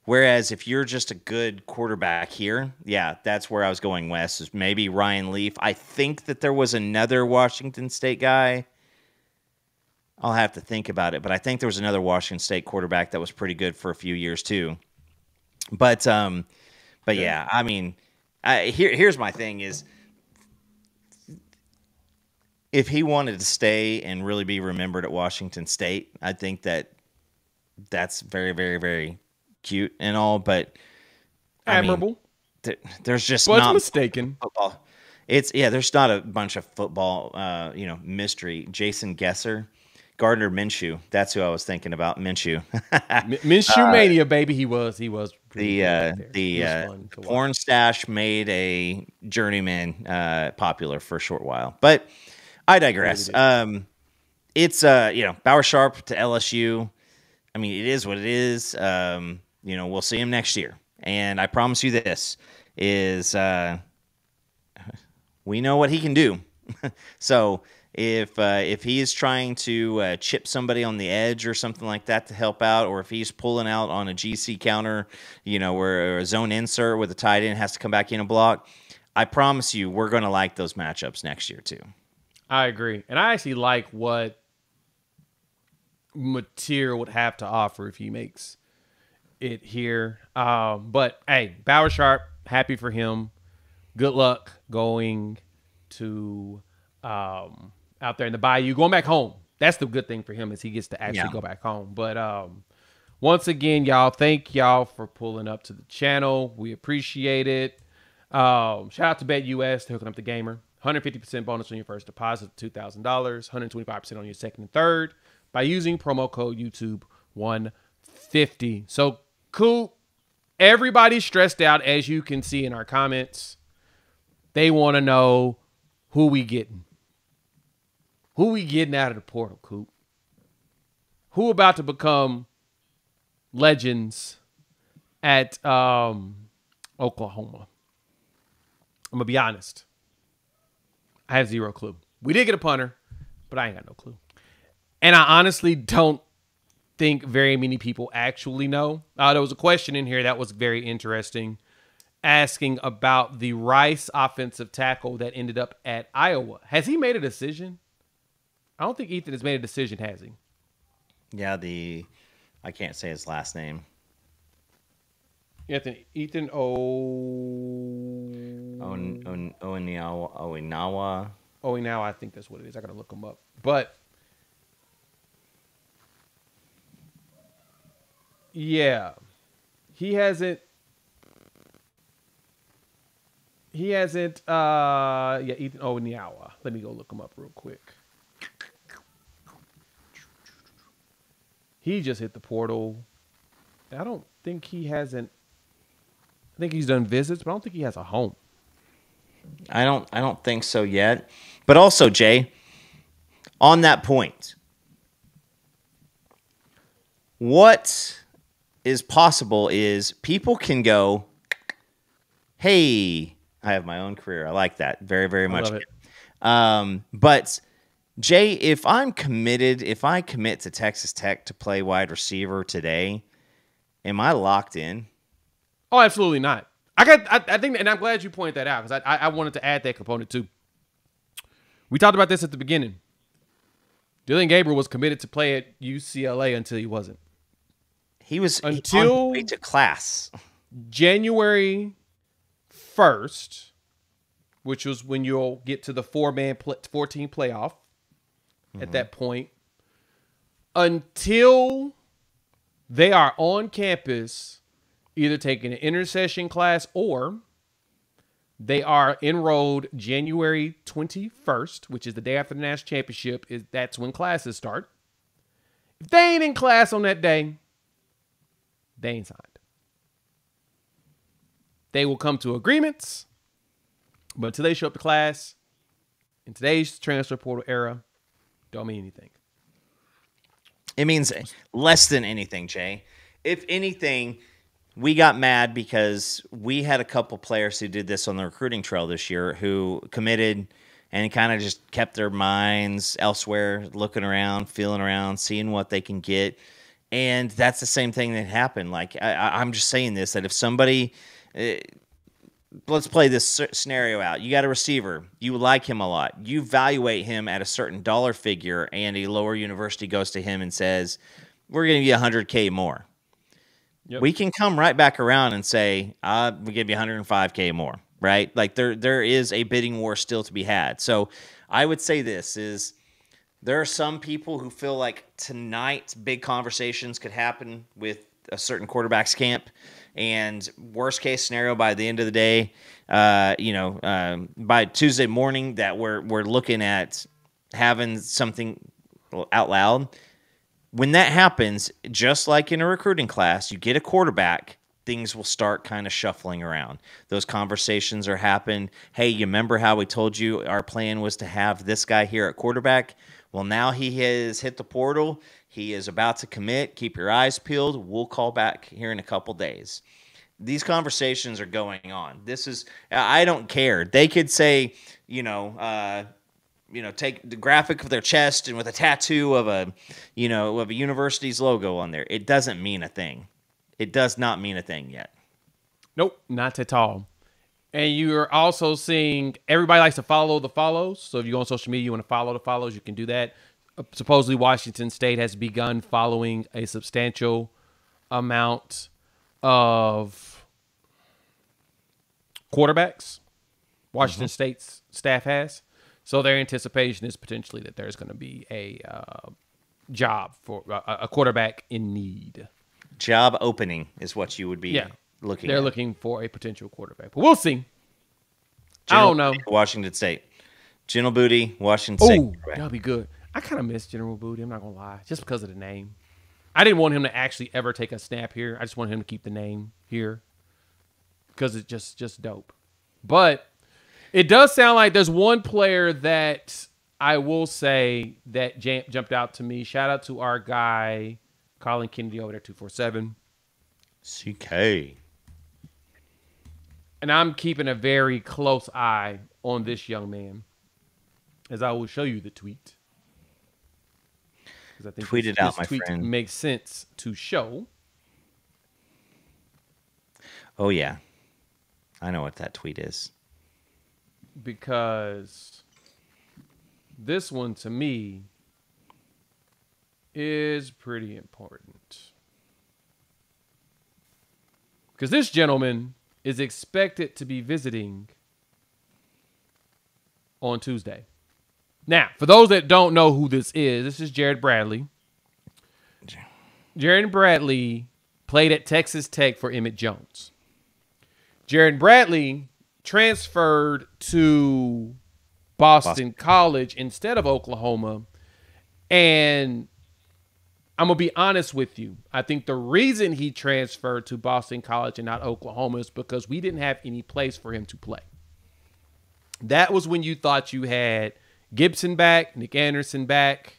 Whereas if you're just a good quarterback here, yeah, that's where I was going, Wes, is maybe Ryan Leaf. I think that there was another Washington State guy. I'll have to think about it, but I think there was another Washington State quarterback that was pretty good for a few years too. But yeah, I mean, here's my thing is, if he wanted to stay and really be remembered at Washington State, I think that's very, very, very cute and all, but admirable. There's just well, not it's mistaken football. There's not a bunch of football, mystery. Jason Gesser. Gardner Minshew. That's who I was thinking about. Minshew. Minshew mania, baby. He was. The porn stash made a journeyman popular for a short while, but I digress. It's Bauer Sharp to LSU. I mean, it is what it is. We'll see him next year, and I promise you this is we know what he can do. So. If he is trying to chip somebody on the edge or something like that to help out, or if he's pulling out on a GC counter, where a zone insert with a tight end has to come back in a block, I promise you we're going to like those matchups next year too. I agree. And I actually like what Mateer would have to offer if he makes it here. But, hey, Bauer Sharp, happy for him. Good luck going to out there in the bayou, going back home. That's the good thing for him, is he gets to actually go back home. But once again, y'all, thank y'all for pulling up to the channel. We appreciate it. Shout out to BetUS for hooking up the gamer. 150% bonus on your first deposit of $2,000. 125% on your second and third by using promo code YouTube150. So, cool. Everybody's stressed out, as you can see in our comments. They want to know who we getting. Who we getting out of the portal, Coop? Who about to become legends at Oklahoma? I'm going to be honest. I have zero clue. We did get a punter, but I ain't got no clue. And I honestly don't think very many people actually know. There was a question in here that was very interesting, asking about the Rice offensive tackle that ended up at Iowa. Has he made a decision? I don't think Ethan has made a decision, has he? Yeah, I can't say his last name. Ethan Oinawa. Oinawa, I think that's what it is. I got to look him up. But, yeah, he hasn't, Ethan Oinawa. Let me go look him up real quick. He just hit the portal. I don't think he hasn't. I think he's done visits, but I don't think he has a home. I don't think so yet. But also, Jay, on that point, what is possible is people can go, hey, I have my own career. I like that very, very much. I love it. But Jay, if I commit to Texas Tech to play wide receiver today, am I locked in? Oh, absolutely not. I think, and I'm glad you pointed that out because I wanted to add that component too. We talked about this at the beginning. Dylan Gabriel was committed to play at UCLA until he wasn't. He was on his way to class. January 1st, which was when you'll get to the 14 playoff at that point, until they are on campus, either taking an intercession class or they are enrolled January 21st, which is the day after the national championship. That's when classes start. If they ain't in class on that day, they ain't signed. They will come to agreements, but until they show up to class, in today's transfer portal era, don't mean anything. It means less than anything, Jay. If anything, we got mad because we had a couple players who did this on the recruiting trail this year who committed and kind of just kept their minds elsewhere, looking around, feeling around, seeing what they can get. And that's the same thing that happened. Like, I'm just saying this, that if somebody, let's play this scenario out. You got a receiver. You like him a lot. You evaluate him at a certain dollar figure, and a lower university goes to him and says, we're going to give you $100K more. Yep. We can come right back around and say, we give you $105K more, right? Like there is a bidding war still to be had. So I would say this is there are some people who feel like tonight big conversations could happen with a certain quarterback's camp, and worst case scenario by the end of the day, by Tuesday morning that we're looking at having something out loud. When that happens, just like in a recruiting class, you get a quarterback, things will start kind of shuffling around. Those conversations are happening. Hey, you remember how we told you our plan was to have this guy here at quarterback? Well, now he has hit the portal. He is about to commit. Keep your eyes peeled. We'll call back here in a couple days. These conversations are going on. I don't care. They could say, take the graphic of their chest and with a tattoo of a university's logo on there. It doesn't mean a thing. It does not mean a thing yet. Nope, not at all. And you're also seeing everybody likes to follow the follows. So if you go on social media, you want to follow the follows, you can do that. Supposedly Washington State has begun following a substantial amount of quarterbacks. Washington State's staff has. So their anticipation is potentially that there's going to be a job for a quarterback in need. Job opening is what you would be looking at. They're looking for a potential quarterback. But we'll see. I General don't know. Booty, Washington State. General Booty, Washington State. Oh, that'll be good. I kind of miss General Booty. I'm not going to lie. Just because of the name. I didn't want him to actually ever take a snap here. I just wanted him to keep the name here. Because it's just dope. But it does sound like there's one player that I will say that jumped out to me. Shout out to our guy, Colin Kennedy over there, 247. CK. And I'm keeping a very close eye on this young man, as I will show you the tweet. Because I think tweet it out, my tweet friend. Makes sense to show. Oh, yeah. I know what that tweet is. Because this one, to me, is pretty important. Because this gentleman is expected to be visiting on Tuesday. Now, for those that don't know who this is Jared Bradley. Jared Bradley played at Texas Tech for Emmett Jones. Jared Bradley transferred to Boston College instead of Oklahoma. And I'm going to be honest with you. I think the reason he transferred to Boston College and not Oklahoma is because we didn't have any place for him to play. That was when you thought you had Gibson back, Nick Anderson back.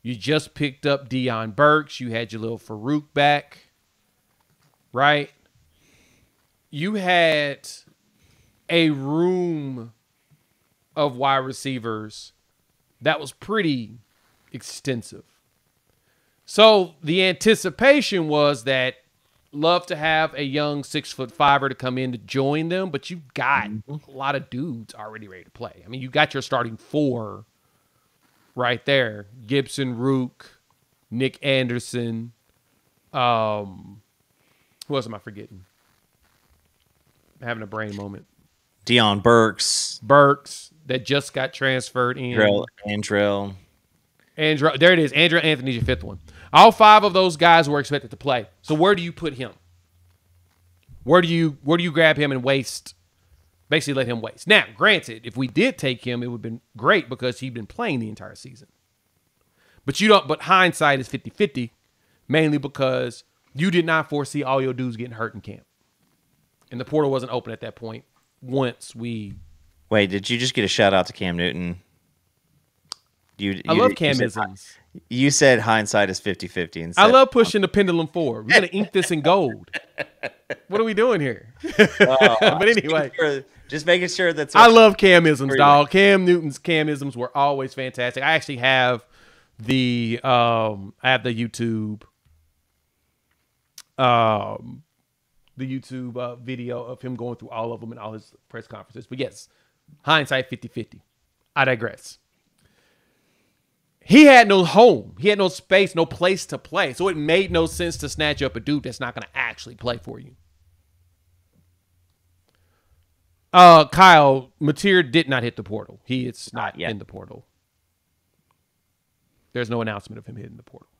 You just picked up Deion Burks. You had Jalil Farouk back. right? You had a room of wide receivers that was pretty extensive. So the anticipation was that love to have a young 6'5" to come in to join them, but you got a lot of dudes already ready to play. I mean, you got your starting 4 right there. Gibson, Rook, Nick Anderson. Who else am I forgetting? I'm having a brain moment. Deion Burks. That just got transferred in. Andrell. There it is. Andrew Anthony's your 5th one. All 5 of those guys were expected to play. So where do you put him? Where do you grab him and basically let him waste? Now, granted, if we did take him, it would have been great because he'd been playing the entire season. But hindsight is 50-50, mainly because you did not foresee all your dudes getting hurt in camp. And the portal wasn't open at that point once we... Wait, did you just get a shout out to Cam Newton? I love Cam-isms. You said hindsight is 50-50. I love pushing the pendulum forward. We're going to ink this in gold. What are we doing here? But anyway. Just making sure that's... I love Cam-isms, dog. Cam Newton's Cam-isms were always fantastic. I actually have the YouTube... the YouTube video of him going through all of them in all his press conferences. But yes, hindsight 50-50. I digress. He had no home. He had no space, no place to play. So it made no sense to snatch up a dude that's not going to actually play for you. Kyle, Mateer did not hit the portal. He is not in the portal. There's no announcement of him hitting the portal.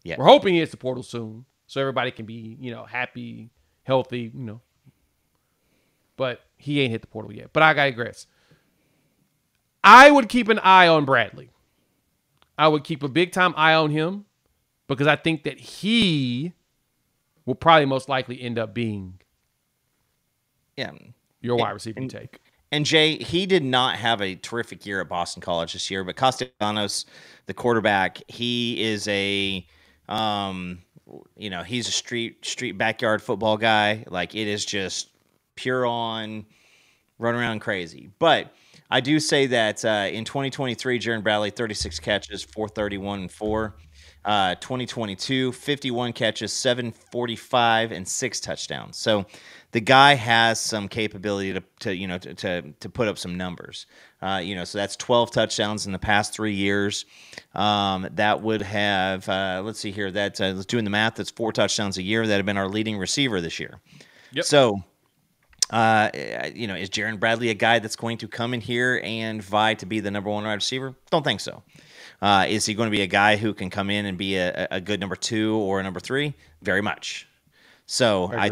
Yeah. We're hoping he hits the portal soon so everybody can be, happy, healthy, But he ain't hit the portal yet. But I digress. I would keep an eye on Bradley. I would keep a big-time eye on him because I think that he will probably most likely end up being your wide receiver take. And Jay, he did not have a terrific year at Boston College this year, but Castellanos, the quarterback, he is a he's a street backyard football guy. Like, it is just pure on, run around crazy. But I do say that in 2023, Jaron Bradley, 36 catches, 431 and 4. 2022, 51 catches, 745 and 6 touchdowns. So the guy has some capability to put up some numbers. So that's 12 touchdowns in the past 3 years. That would have let's see here. That's let's doing the math. That's 4 touchdowns a year. That have been our leading receiver this year. Yep. So. Is Jaron Bradley a guy that's going to come in here and vie to be the number 1 wide receiver? Don't think so. Is he going to be a guy who can come in and be a good number 2 or a number 3? Very much. So I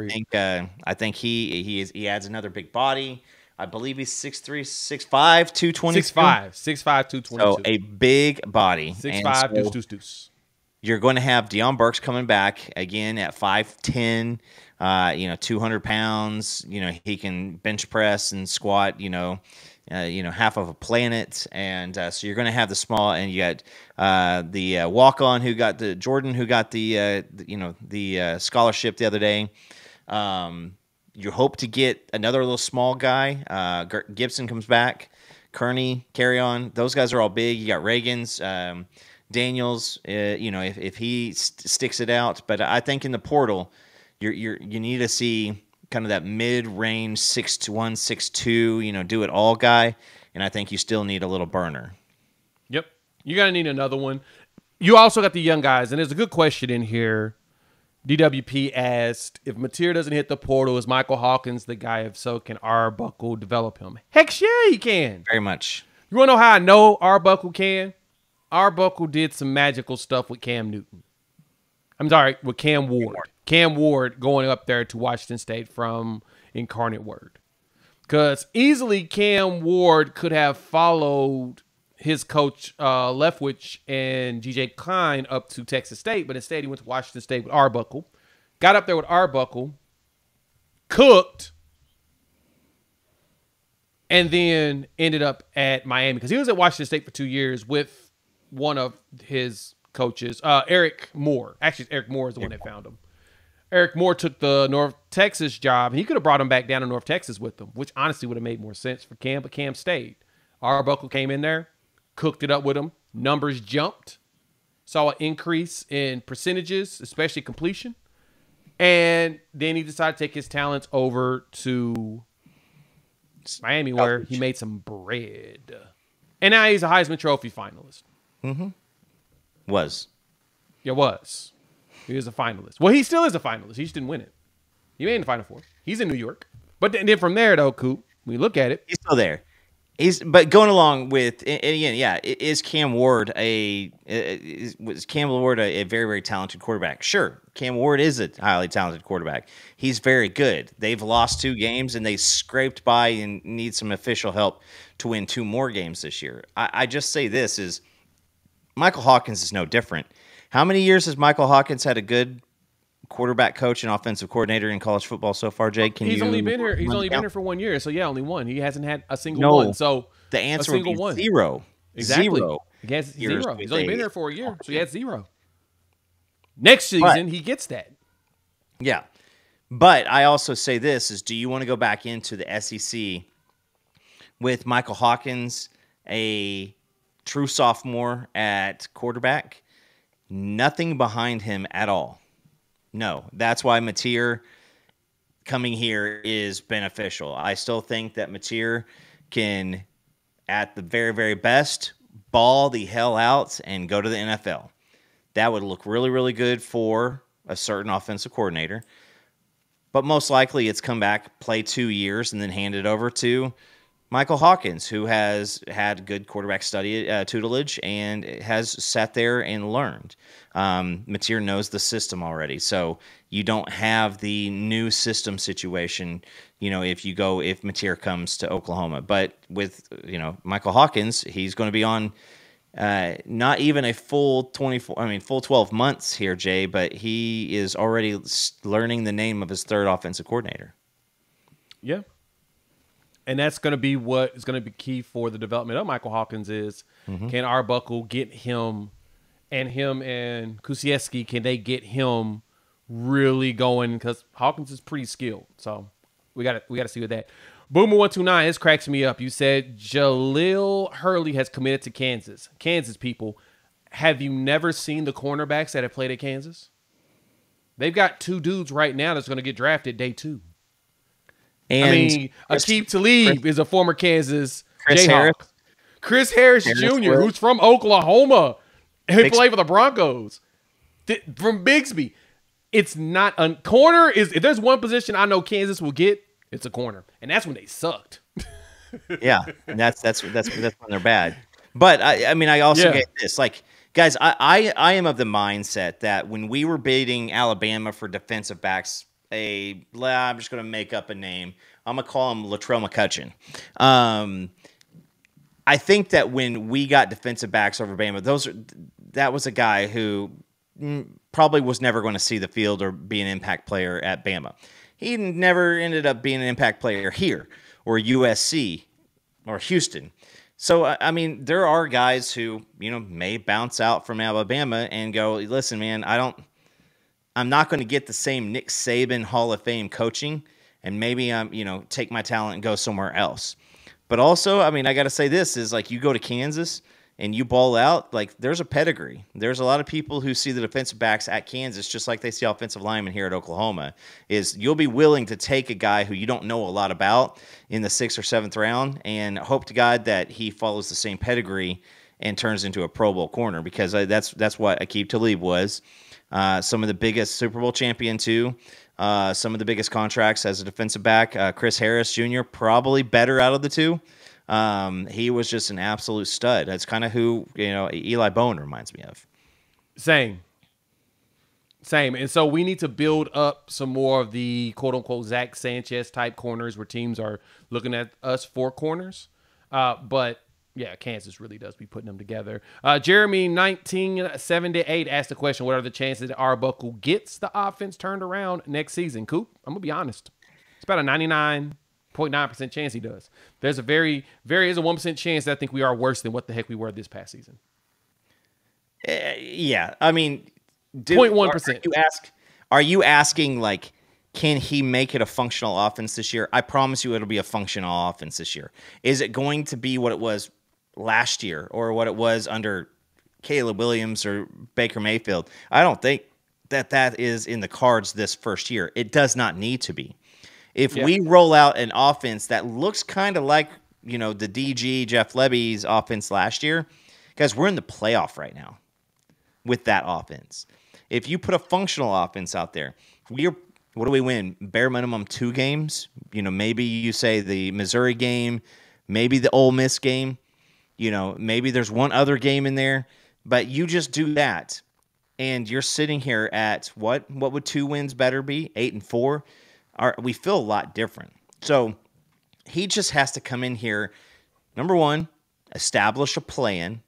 think he adds another big body. I believe he's 6'3", 6'5", 222. 6'5", 222. So a big body. 6'5", deuce. You're going to have Deion Burks coming back again at 5'10", 200 pounds. He can bench press and squat, half of a planet. And so you're going to have the small, and you got the walk-on who got the Jordan, who got the scholarship the other day. You hope to get another little small guy. Gibson comes back. Kearney, carry on. Those guys are all big. You got Reagans, Daniels, if he sticks it out. But I think in the portal, you need to see kind of that mid-range 6'1", 6'2", do it all guy. And I think you still need a little burner. Yep. You're going to need another one. You also got the young guys. And there's a good question in here. DWP asked, if Mateer doesn't hit the portal, is Michael Hawkins the guy? If so, can Arbuckle develop him? Heck yeah, he can. Very much. You want to know how I know Arbuckle can? Arbuckle did some magical stuff with Cam Newton. I'm sorry, with Cam Ward. Cam Ward going up there to Washington State from Incarnate Word. Because easily Cam Ward could have followed his coach Leftwich and G.J. Klein up to Texas State, but instead he went to Washington State with Arbuckle. Got up there with Arbuckle, cooked, and then ended up at Miami. Because he was at Washington State for 2 years with one of his coaches, Eric Moore. Actually, Eric Moore is the one that found him. Eric Moore took the North Texas job, and he could have brought him back down to North Texas with him, which honestly would have made more sense for Cam, but Cam stayed. Arbuckle came in there, cooked it up with him. Numbers jumped. Saw an increase in percentages, especially completion. And then he decided to take his talents over to Miami, where he made some bread. And now he's a Heisman Trophy finalist. Mm-hmm. Was. Yeah, was. He was a finalist. Well, he still is a finalist. He just didn't win it. He made it in the Final Four. He's in New York. But then from there, though, Coop, when you look at it. He's still there. But going along with, and again, yeah, is Cam Ward a very, very talented quarterback? Sure. Cam Ward is a highly talented quarterback. He's very good. They've lost 2 games, and they scraped by and need some official help to win 2 more games this year. I just say this is Michael Hawkins is no different. How many years has Michael Hawkins had a good quarterback coach and offensive coordinator in college football so far, Jake? He's only been here for 1 year. So yeah, only one. He hasn't had a single one. So the answer would be 0. Exactly. 0. He has 0. He's only been here for a year, so he had 0. Next season, he gets that. Yeah. But I also say this is, do you want to go back into the SEC with Michael Hawkins, a true sophomore at quarterback, nothing behind him at all? No, that's why Mateer coming here is beneficial. I still think that Mateer can, at the very, very best, ball the hell out and go to the NFL. That would look really, really good for a certain offensive coordinator. But most likely it's come back, play 2 years, and then hand it over to Michael Hawkins, who has had good quarterback study tutelage and has sat there and learned. Mateer knows the system already, so you don't have the new system situation, if Mateer comes to Oklahoma. But with, Michael Hawkins, he's going to be on not even a full 12 months here, Jay, but he is already learning the name of his third offensive coordinator. Yeah. And that's going to be what is going to be key for the development of Michael Hawkins is, can Arbuckle get him and Kusiewski, can they get him really going? Because Hawkins is pretty skilled. So we got to see with that. Boomer129, this cracks me up. You said Jaleel Hurley has committed to Kansas. Kansas people, have you never seen the cornerbacks that have played at Kansas? They've got 2 dudes right now that's going to get drafted day 2. And Aqib Talib is a former Kansas Jayhawk. Chris Harris Jr., who's from Oklahoma, and played for the Broncos. From Bixby. It's not corner is, if there's one position I know Kansas will get, it's a corner, and that's when they sucked. Yeah, and that's when they're bad. But I also get this, like, guys, I am of the mindset that when we were beating Alabama for defensive backs, I'm just going to make up a name. I'm going to call him Latrell McCutcheon. I think that when we got defensive backs over Bama, that was a guy who probably was never going to see the field or be an impact player at Bama. He never ended up being an impact player here or USC or Houston. So, there are guys who, may bounce out from Alabama and go, listen, man, I'm not going to get the same Nick Saban Hall of Fame coaching, and maybe I'm, take my talent and go somewhere else. But also, I got to say this is, like, you go to Kansas and you ball out, like, there's a pedigree. There's a lot of people who see the defensive backs at Kansas just like they see offensive linemen here at Oklahoma, is you'll be willing to take a guy who you don't know a lot about in the 6th or 7th round and hope to God that he follows the same pedigree and turns into a Pro Bowl corner, because that's what Aqib Talib was. Some of the biggest Super Bowl champion too. Some of the biggest contracts as a defensive back. Chris Harris Jr., probably better out of the 2. He was just an absolute stud. That's kind of who, Eli Bowen reminds me of. Same. And so we need to build up some more of the quote unquote Zach Sanchez type corners where teams are looking at us for corners. But yeah, Kansas really does be putting them together. Jeremy 1978 asked the question, what are the chances that Arbuckle gets the offense turned around next season? Coop, I'm going to be honest. It's about a 99.9% chance he does. There's a very is a 1% chance that I think we are worse than what the heck we were this past season. Yeah. 0.1%. Are you asking, like, can he make it a functional offense this year? I promise you it'll be a functional offense this year. Is it going to be what it was last year or what it was under Caleb Williams or Baker Mayfield? I don't think that is in the cards this first year. It does not need to be. If we roll out an offense that looks kind of like, the DG, Jeff Lebby's offense last year, guys, we're in the playoff right now with that offense. If you put a functional offense out there, what do we win? Bare minimum 2 games. Maybe you say the Missouri game, maybe the Ole Miss game. Maybe there's one other game in there, but you just do that, and you're sitting here at what? What would 2 wins better be? 8-4. We feel a lot different. So he just has to come in here. Number 1, establish a plan.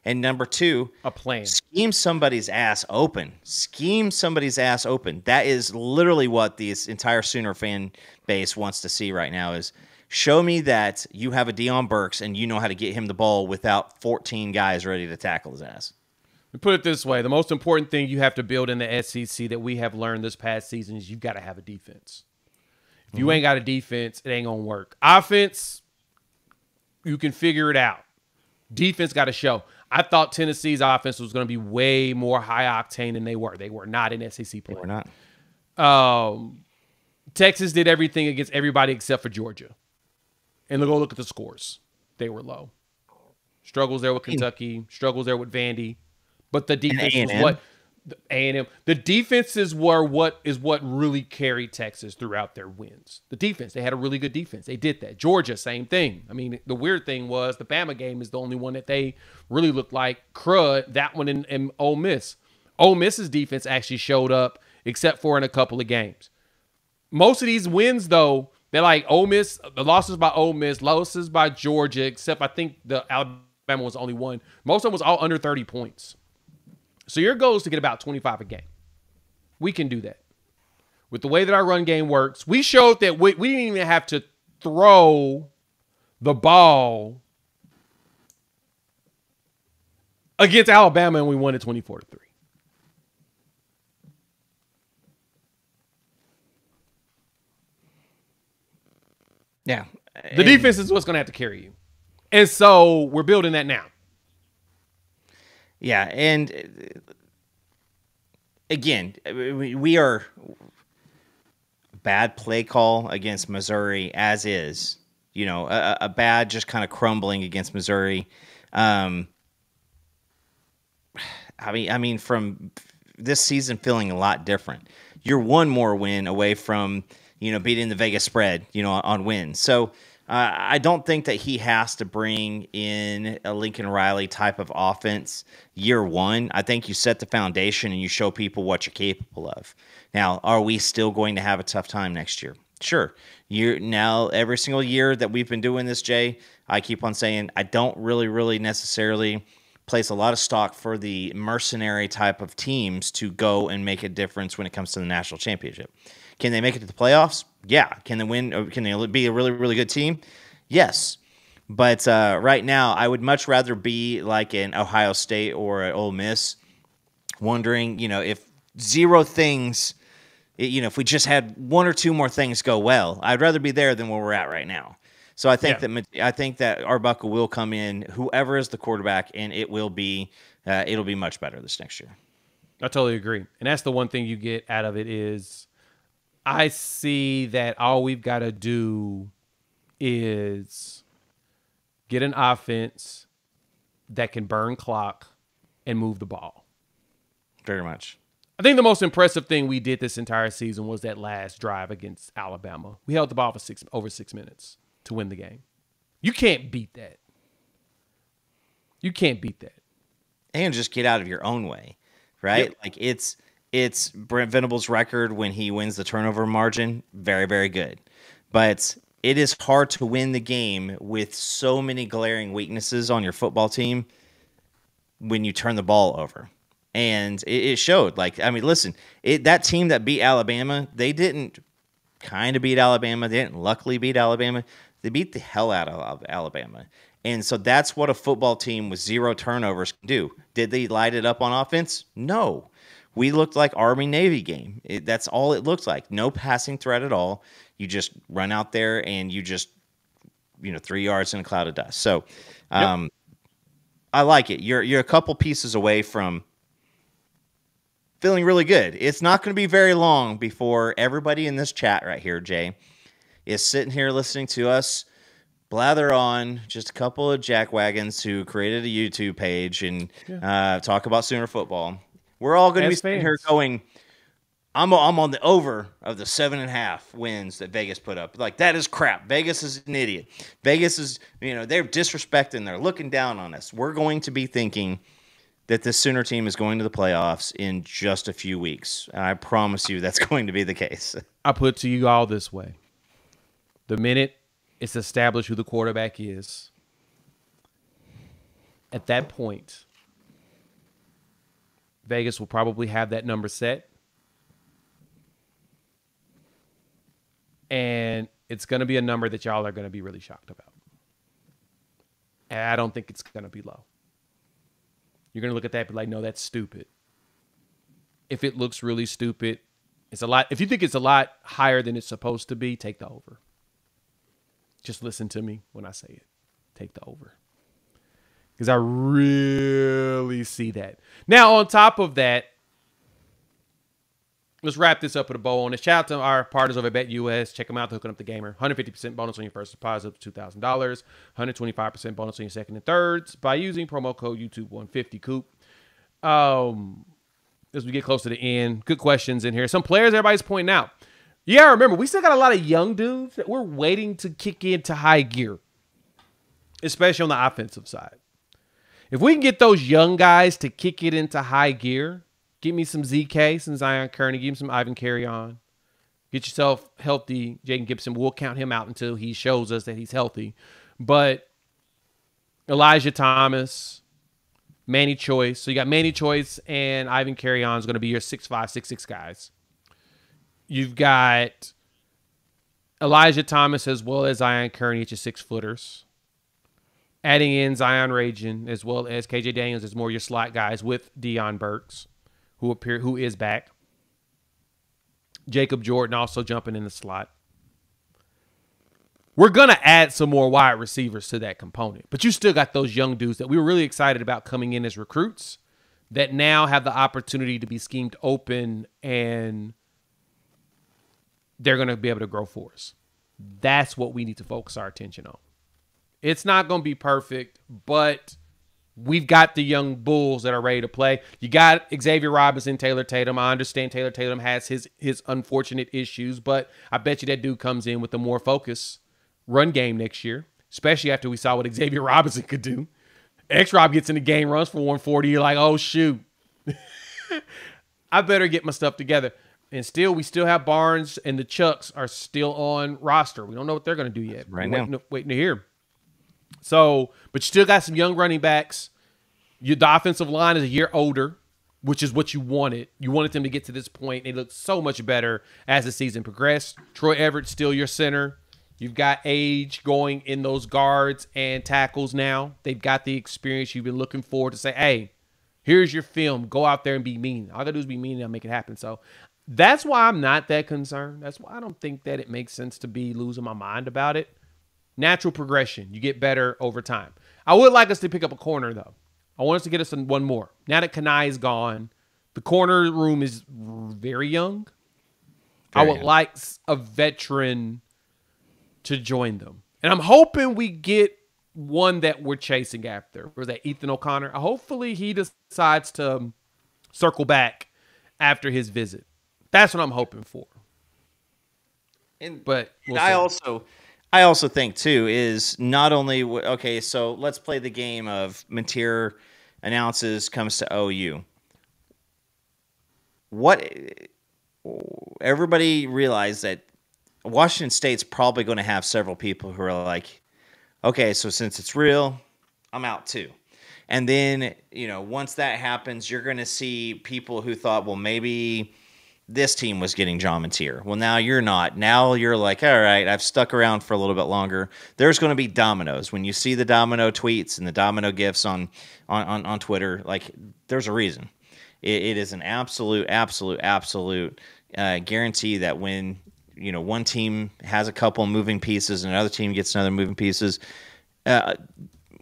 And number 2, a plan. Scheme somebody's ass open. Scheme somebody's ass open. That is literally what this entire Sooner fan base wants to see right now is show me that you have a Deion Burks and you know how to get him the ball without 14 guys ready to tackle his ass. Put it this way. The most important thing you have to build in the SEC that we have learned this past season is you've got to have a defense. If you ain't got a defense, it ain't going to work. Offense, you can figure it out. Defense got to show. I thought Tennessee's offense was going to be way more high octane than they were. They were not in SEC play. They were not. Texas did everything against everybody except for Georgia. And look at the scores. They were low. Struggles there with Kentucky. Struggles there with Vandy. But the defense was what A&M. The defenses were what really carried Texas throughout their wins. The defense. They had a really good defense. They did that. Georgia, same thing. I mean, the weird thing was the Bama game is the only one that they really looked like crud. That one in Ole Miss. Ole Miss's defense actually showed up except for in a couple of games. Most of these wins, though, they're like Ole Miss, the losses by Ole Miss, losses by Georgia, except I think the Alabama was only one. Most of them was all under 30 points. So your goal is to get about 25 a game. We can do that. With the way that our run game works, we showed that we didn't even have to throw the ball against Alabama, and we won it 24-3. Yeah. The defense is what's going to have to carry you. And so we're building that now. Yeah, and again, we are bad play call against Missouri as is. A bad just kind of crumbling against Missouri. I mean, from this season feeling a lot different. You're one more win away from beating the Vegas spread on wins. So. I don't think that he has to bring in a Lincoln Riley type of offense year one. I think you set the foundation and you show people what you're capable of. Now, are we still going to have a tough time next year? Sure. Now, every single year that we've been doing this, Jay, I keep on saying I don't really necessarily place a lot of stock for the mercenary type of teams to go and make a difference when it comes to the national championship. Can they make it to the playoffs? Yeah. Can they win? Can they be a really good team? Yes. But right now, I would much rather be like an Ohio State or an Ole Miss, wondering, if zero things, if we just had 1 or 2 more things go well, I'd rather be there than where we're at right now. So I think that Arbuckle will come in, whoever is the quarterback, and it'll be much better this next year. I totally agree, and that's the one thing you get out of it is. I see that all we've got to do is get an offense that can burn clock and move the ball. Very much. I think the most impressive thing we did this entire season was that last drive against Alabama. We held the ball for over 6 minutes to win the game. You can't beat that. You can't beat that. And just get out of your own way, right? Yep. Like It's Brent Venables' record when he wins the turnover margin. Very, very good. But it is hard to win the game with so many glaring weaknesses on your football team when you turn the ball over. And it showed. Listen, that team that beat Alabama, they didn't kind of beat Alabama. They didn't luckily beat Alabama. They beat the hell out of Alabama. And so that's what a football team with 0 turnovers can do. Did they light it up on offense? No. we looked like Army-Navy game. That's all it looked like. No passing threat at all. You just run out there and you just, 3 yards in a cloud of dust. So I like it. You're a couple pieces away from feeling really good. It's not going to be very long before everybody in this chat right here, Jay, is sitting here listening to us blather on just a couple of jackwagons who created a YouTube page and talk about Sooner football. We're all going to be sitting here going, I'm on the over of the 7.5 wins that Vegas put up. Like, that is crap. Vegas is an idiot. Vegas is, they're disrespecting. They're looking down on us. We're going to be thinking that this Sooner team is going to the playoffs in just a few weeks. And I promise you that's going to be the case. I put to you all this way. The minute it's established who the quarterback is, at that point, Vegas will probably have that number set. And it's going to be a number that y'all are going to be really shocked about. And I don't think it's going to be low. You're going to look at that and be like, no, that's stupid. If it looks really stupid, it's a lot. If you think it's a lot higher than it's supposed to be, take the over. Just listen to me when I say it. Take the over. Because I really see that. Now, on top of that, let's wrap this up with a bow on this. Shout out to our partners over at BetUS. Check them out. They're hooking up the gamer. 150% bonus on your first deposit up to $2,000. 125% bonus on your second and thirds by using promo code YouTube150 Coop. As we get close to the end, good questions in here. Some players everybody's pointing out. Yeah, remember, we still got a lot of young dudes that we're waiting to kick into high gear, especially on the offensive side. If we can get those young guys to kick it into high gear, get me some ZK, some Zion Kearney, give me some Ivan Carry-On. Get yourself healthy. Jaden Gibson, we'll count him out until he shows us that he's healthy. But Elijah Thomas, Manny Choice. So you got Manny Choice and Ivan Carry-On is going to be your 6'5", 6'6" guys. You've got Elijah Thomas as well as Zion Kearney at your 6-footers. Adding in Zion Ragin as well as KJ Daniels as more your slot guys with Deion Burks, who is back. Jacob Jordan also jumping in the slot. We're going to add some more wide receivers to that component. But you still got those young dudes that we were really excited about coming in as recruits that now have the opportunity to be schemed open and they're going to be able to grow for us. That's what we need to focus our attention on. It's not going to be perfect, but we've got the young bulls that are ready to play. You got Xavier Robinson, Taylor Tatum. I understand Taylor Tatum has his unfortunate issues, but I bet you that dude comes in with a more focused run game next year, especially after we saw what Xavier Robinson could do. X-Rob gets in the game, runs for 140. You're like, oh, shoot. I better get my stuff together. And we still have Barnes and the Chucks are still on roster. We don't know what they're going to do yet. Waiting to hear. So, but you still got some young running backs. The offensive line is a year older, which is what you wanted. You wanted them to get to this point. They look so much better as the season progressed. Troy Everett's still your center. You've got age going in those guards and tackles now. They've got the experience you've been looking for to say, hey, here's your film. Go out there and be mean. All I got to do is be mean and I'll make it happen. So that's why I'm not that concerned. That's why I don't think that it makes sense to be losing my mind about it. Natural progression. You get better over time. I would like us to pick up a corner, though. I want us to get us one more. Now that Kanai is gone, the corner room is very young. I would like a veteran to join them. And I'm hoping we get one that we're chasing after. Was that Ethan O'Connor? Hopefully he decides to circle back after his visit. That's what I'm hoping for. But I also think too is not only okay. So let's play the game of Mateer announces comes to OU. Everybody realized that Washington State's probably going to have several people who are like, okay, so since it's real, I'm out too. And then, once that happens, you're going to see people who thought, well, maybe this team was getting John Mateer. Well, now you're not. Now you're like, all right, I've stuck around for a little bit longer. There's going to be dominoes. When you see the domino tweets and the domino gifs on Twitter, like, there's a reason. it is an absolute guarantee that when one team has a couple moving pieces and another team gets another moving pieces,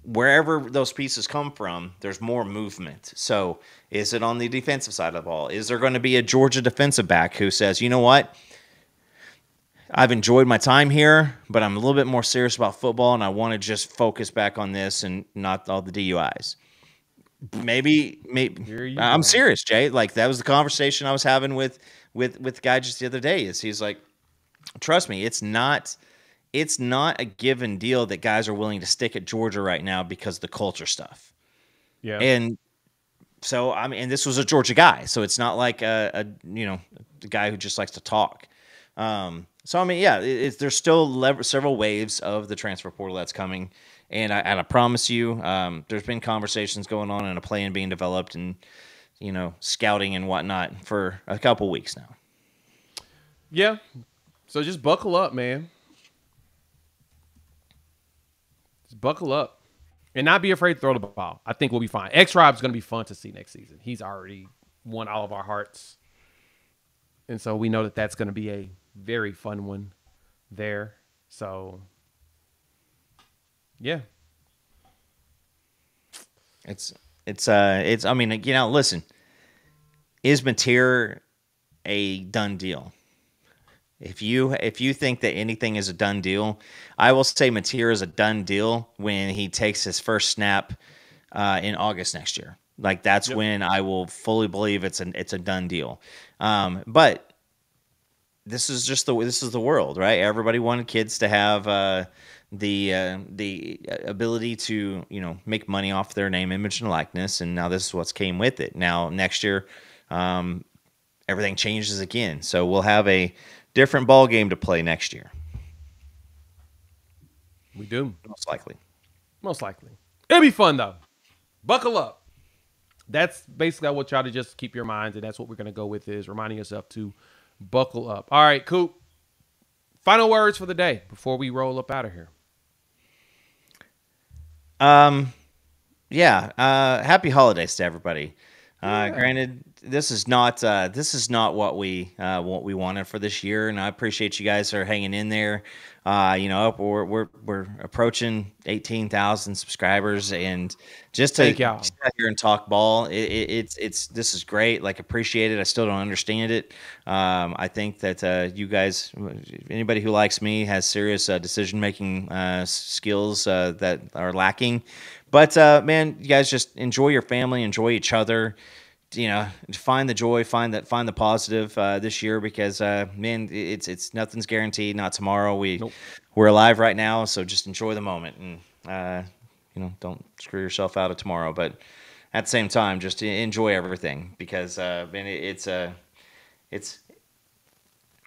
wherever those pieces come from, there's more movement. So is it on the defensive side of the ball? Is there going to be a Georgia defensive back who says, you know what, I've enjoyed my time here, but I'm a little bit more serious about football, and I want to just focus back on this and not all the DUIs. Maybe I'm serious, Jay. Like, that was the conversation I was having with the guy just the other day. He's like, trust me, it's not a given deal that guys are willing to stick at Georgia right now because of the culture stuff. Yeah. And so, I mean, and this was a Georgia guy, so it's not like a guy who just likes to talk. So, I mean, yeah, there's still several waves of the transfer portal that's coming. And I promise you, there's been conversations going on and a plan being developed and, scouting and whatnot for a couple weeks now. Yeah. So just buckle up, man. Just buckle up. And not be afraid to throw the ball. I think we'll be fine. X-Rob's going to be fun to see next season. He's already won all of our hearts. And so we know that that's going to be a very fun one there. So, yeah. I mean, listen, is Mateer a done deal? If you think that anything is a done deal, I will say Mateer is a done deal when he takes his first snap in August next year. Like, that's when I will fully believe it's a done deal. But this is the world, right? Everybody wanted kids to have the ability to make money off their name, image, and likeness, and now this is what's came with it. Now next year, everything changes again, so we'll have a different ball game to play next year. We do. Most likely. It'll be fun, though. Buckle up. That's basically what y'all to just keep your minds, and that's what we're going to go with, is reminding yourself to buckle up. All right, Coop. Final words for the day before we roll up out of here. Happy holidays to everybody. Granted, this is not what we wanted for this year, and I appreciate you guys are hanging in there. We're approaching 18,000 subscribers, and just to sit here and talk ball, this is great. Like, appreciate it. I still don't understand it. I think that you guys, anybody who likes me, has serious decision making skills that are lacking. But man, you guys just enjoy your family, enjoy each other. Find the joy, find the positive this year, because man, it's nothing's guaranteed. Not tomorrow. We're alive right now, so just enjoy the moment, and don't screw yourself out of tomorrow. But at the same time, just enjoy everything, because man, it's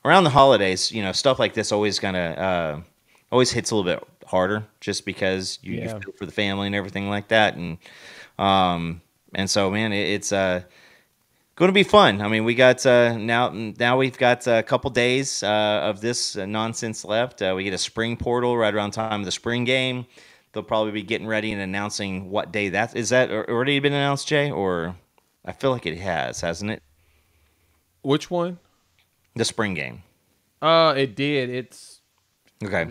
around the holidays. Stuff like this always always hits a little bit harder, just because you feel for the family and everything like that, and so, man, it's going to be fun. I mean, we got now we've got a couple days of this nonsense left. We get a spring portal right around time of the spring game. They'll probably be getting ready and announcing what day that is. That already been announced, Jay? Or I feel like it hasn't it? Which one? The spring game. It did. It's okay.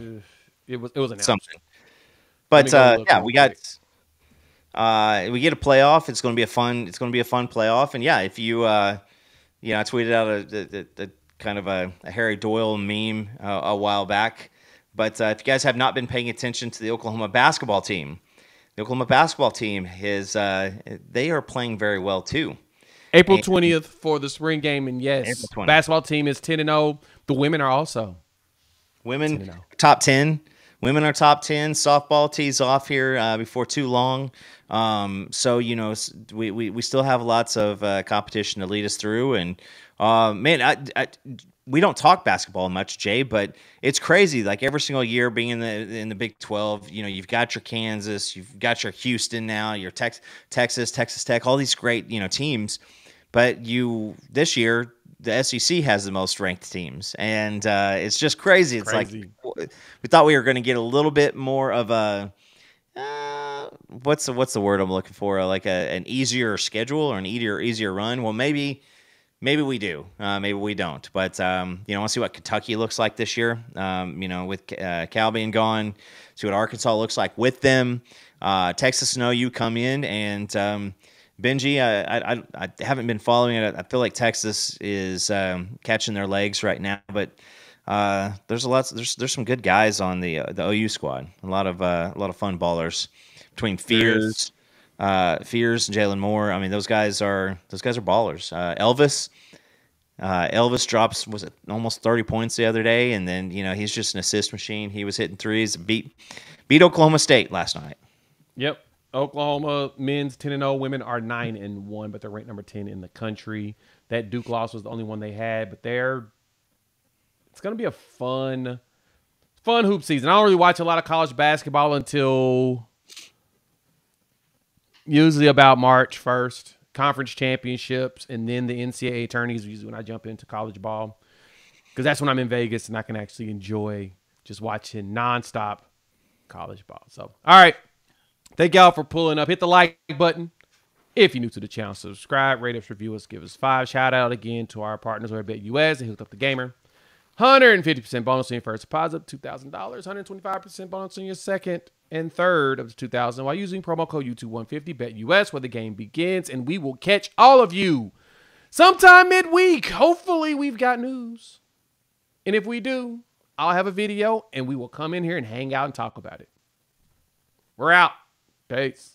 It was announced. Something. But we got. We get a playoff. It's going to be a fun playoff. And yeah, if you, I tweeted out a kind of a Harry Doyle meme a while back. But if you guys have not been paying attention to the Oklahoma basketball team, they are playing very well too. April 20th for the spring game, and yes, basketball team is 10-0. The women are also top 10. Women are top 10. Softball tees off here before too long. So, we still have lots of competition to lead us through. And, man, we don't talk basketball much, Jay, but it's crazy. Like, every single year being in the Big 12, you've got your Kansas, you've got your Houston now, your Texas Tech, all these great, teams. But this year, the SEC has the most ranked teams, and it's just crazy. It's like we thought we were going to get a little bit more of a what's the word I'm looking for? Like an easier schedule or an easier run? Well, maybe we do. Maybe we don't. But I want to see what Kentucky looks like this year. With Cal being gone, see what Arkansas looks like with them. Texas and OU come in, and Benji, I haven't been following it. I feel like Texas is catching their legs right now, but there's some good guys on the OU squad. A lot of fun ballers between Fears and Jalen Moore. I mean, those guys are ballers. Elvis drops almost 30 points the other day, and then he's just an assist machine. He was hitting threes. Beat Oklahoma State last night. Yep. Oklahoma men's 10-0, women are 9-1, but they're ranked number 10 in the country. That Duke loss was the only one they had, but it's going to be a fun hoop season. I don't really watch a lot of college basketball until usually about March 1st. Conference championships, and then the NCAA tourneys usually when I jump into college ball, because that's when I'm in Vegas and I can actually enjoy just watching nonstop college ball. So, all right. Thank y'all for pulling up. Hit the like button. If you're new to the channel, subscribe, rate us, review us, give us 5. Shout out again to our partners over at BetUS. They hooked up the gamer. 150% bonus on your first deposit, $2,000. 125% bonus on your second and third of the $2,000 while using promo code YouTube150. BetUS, where the game begins, and we will catch all of you sometime midweek. Hopefully, we've got news, and if we do, I'll have a video, and we will come in here and hang out and talk about it. We're out. Peace.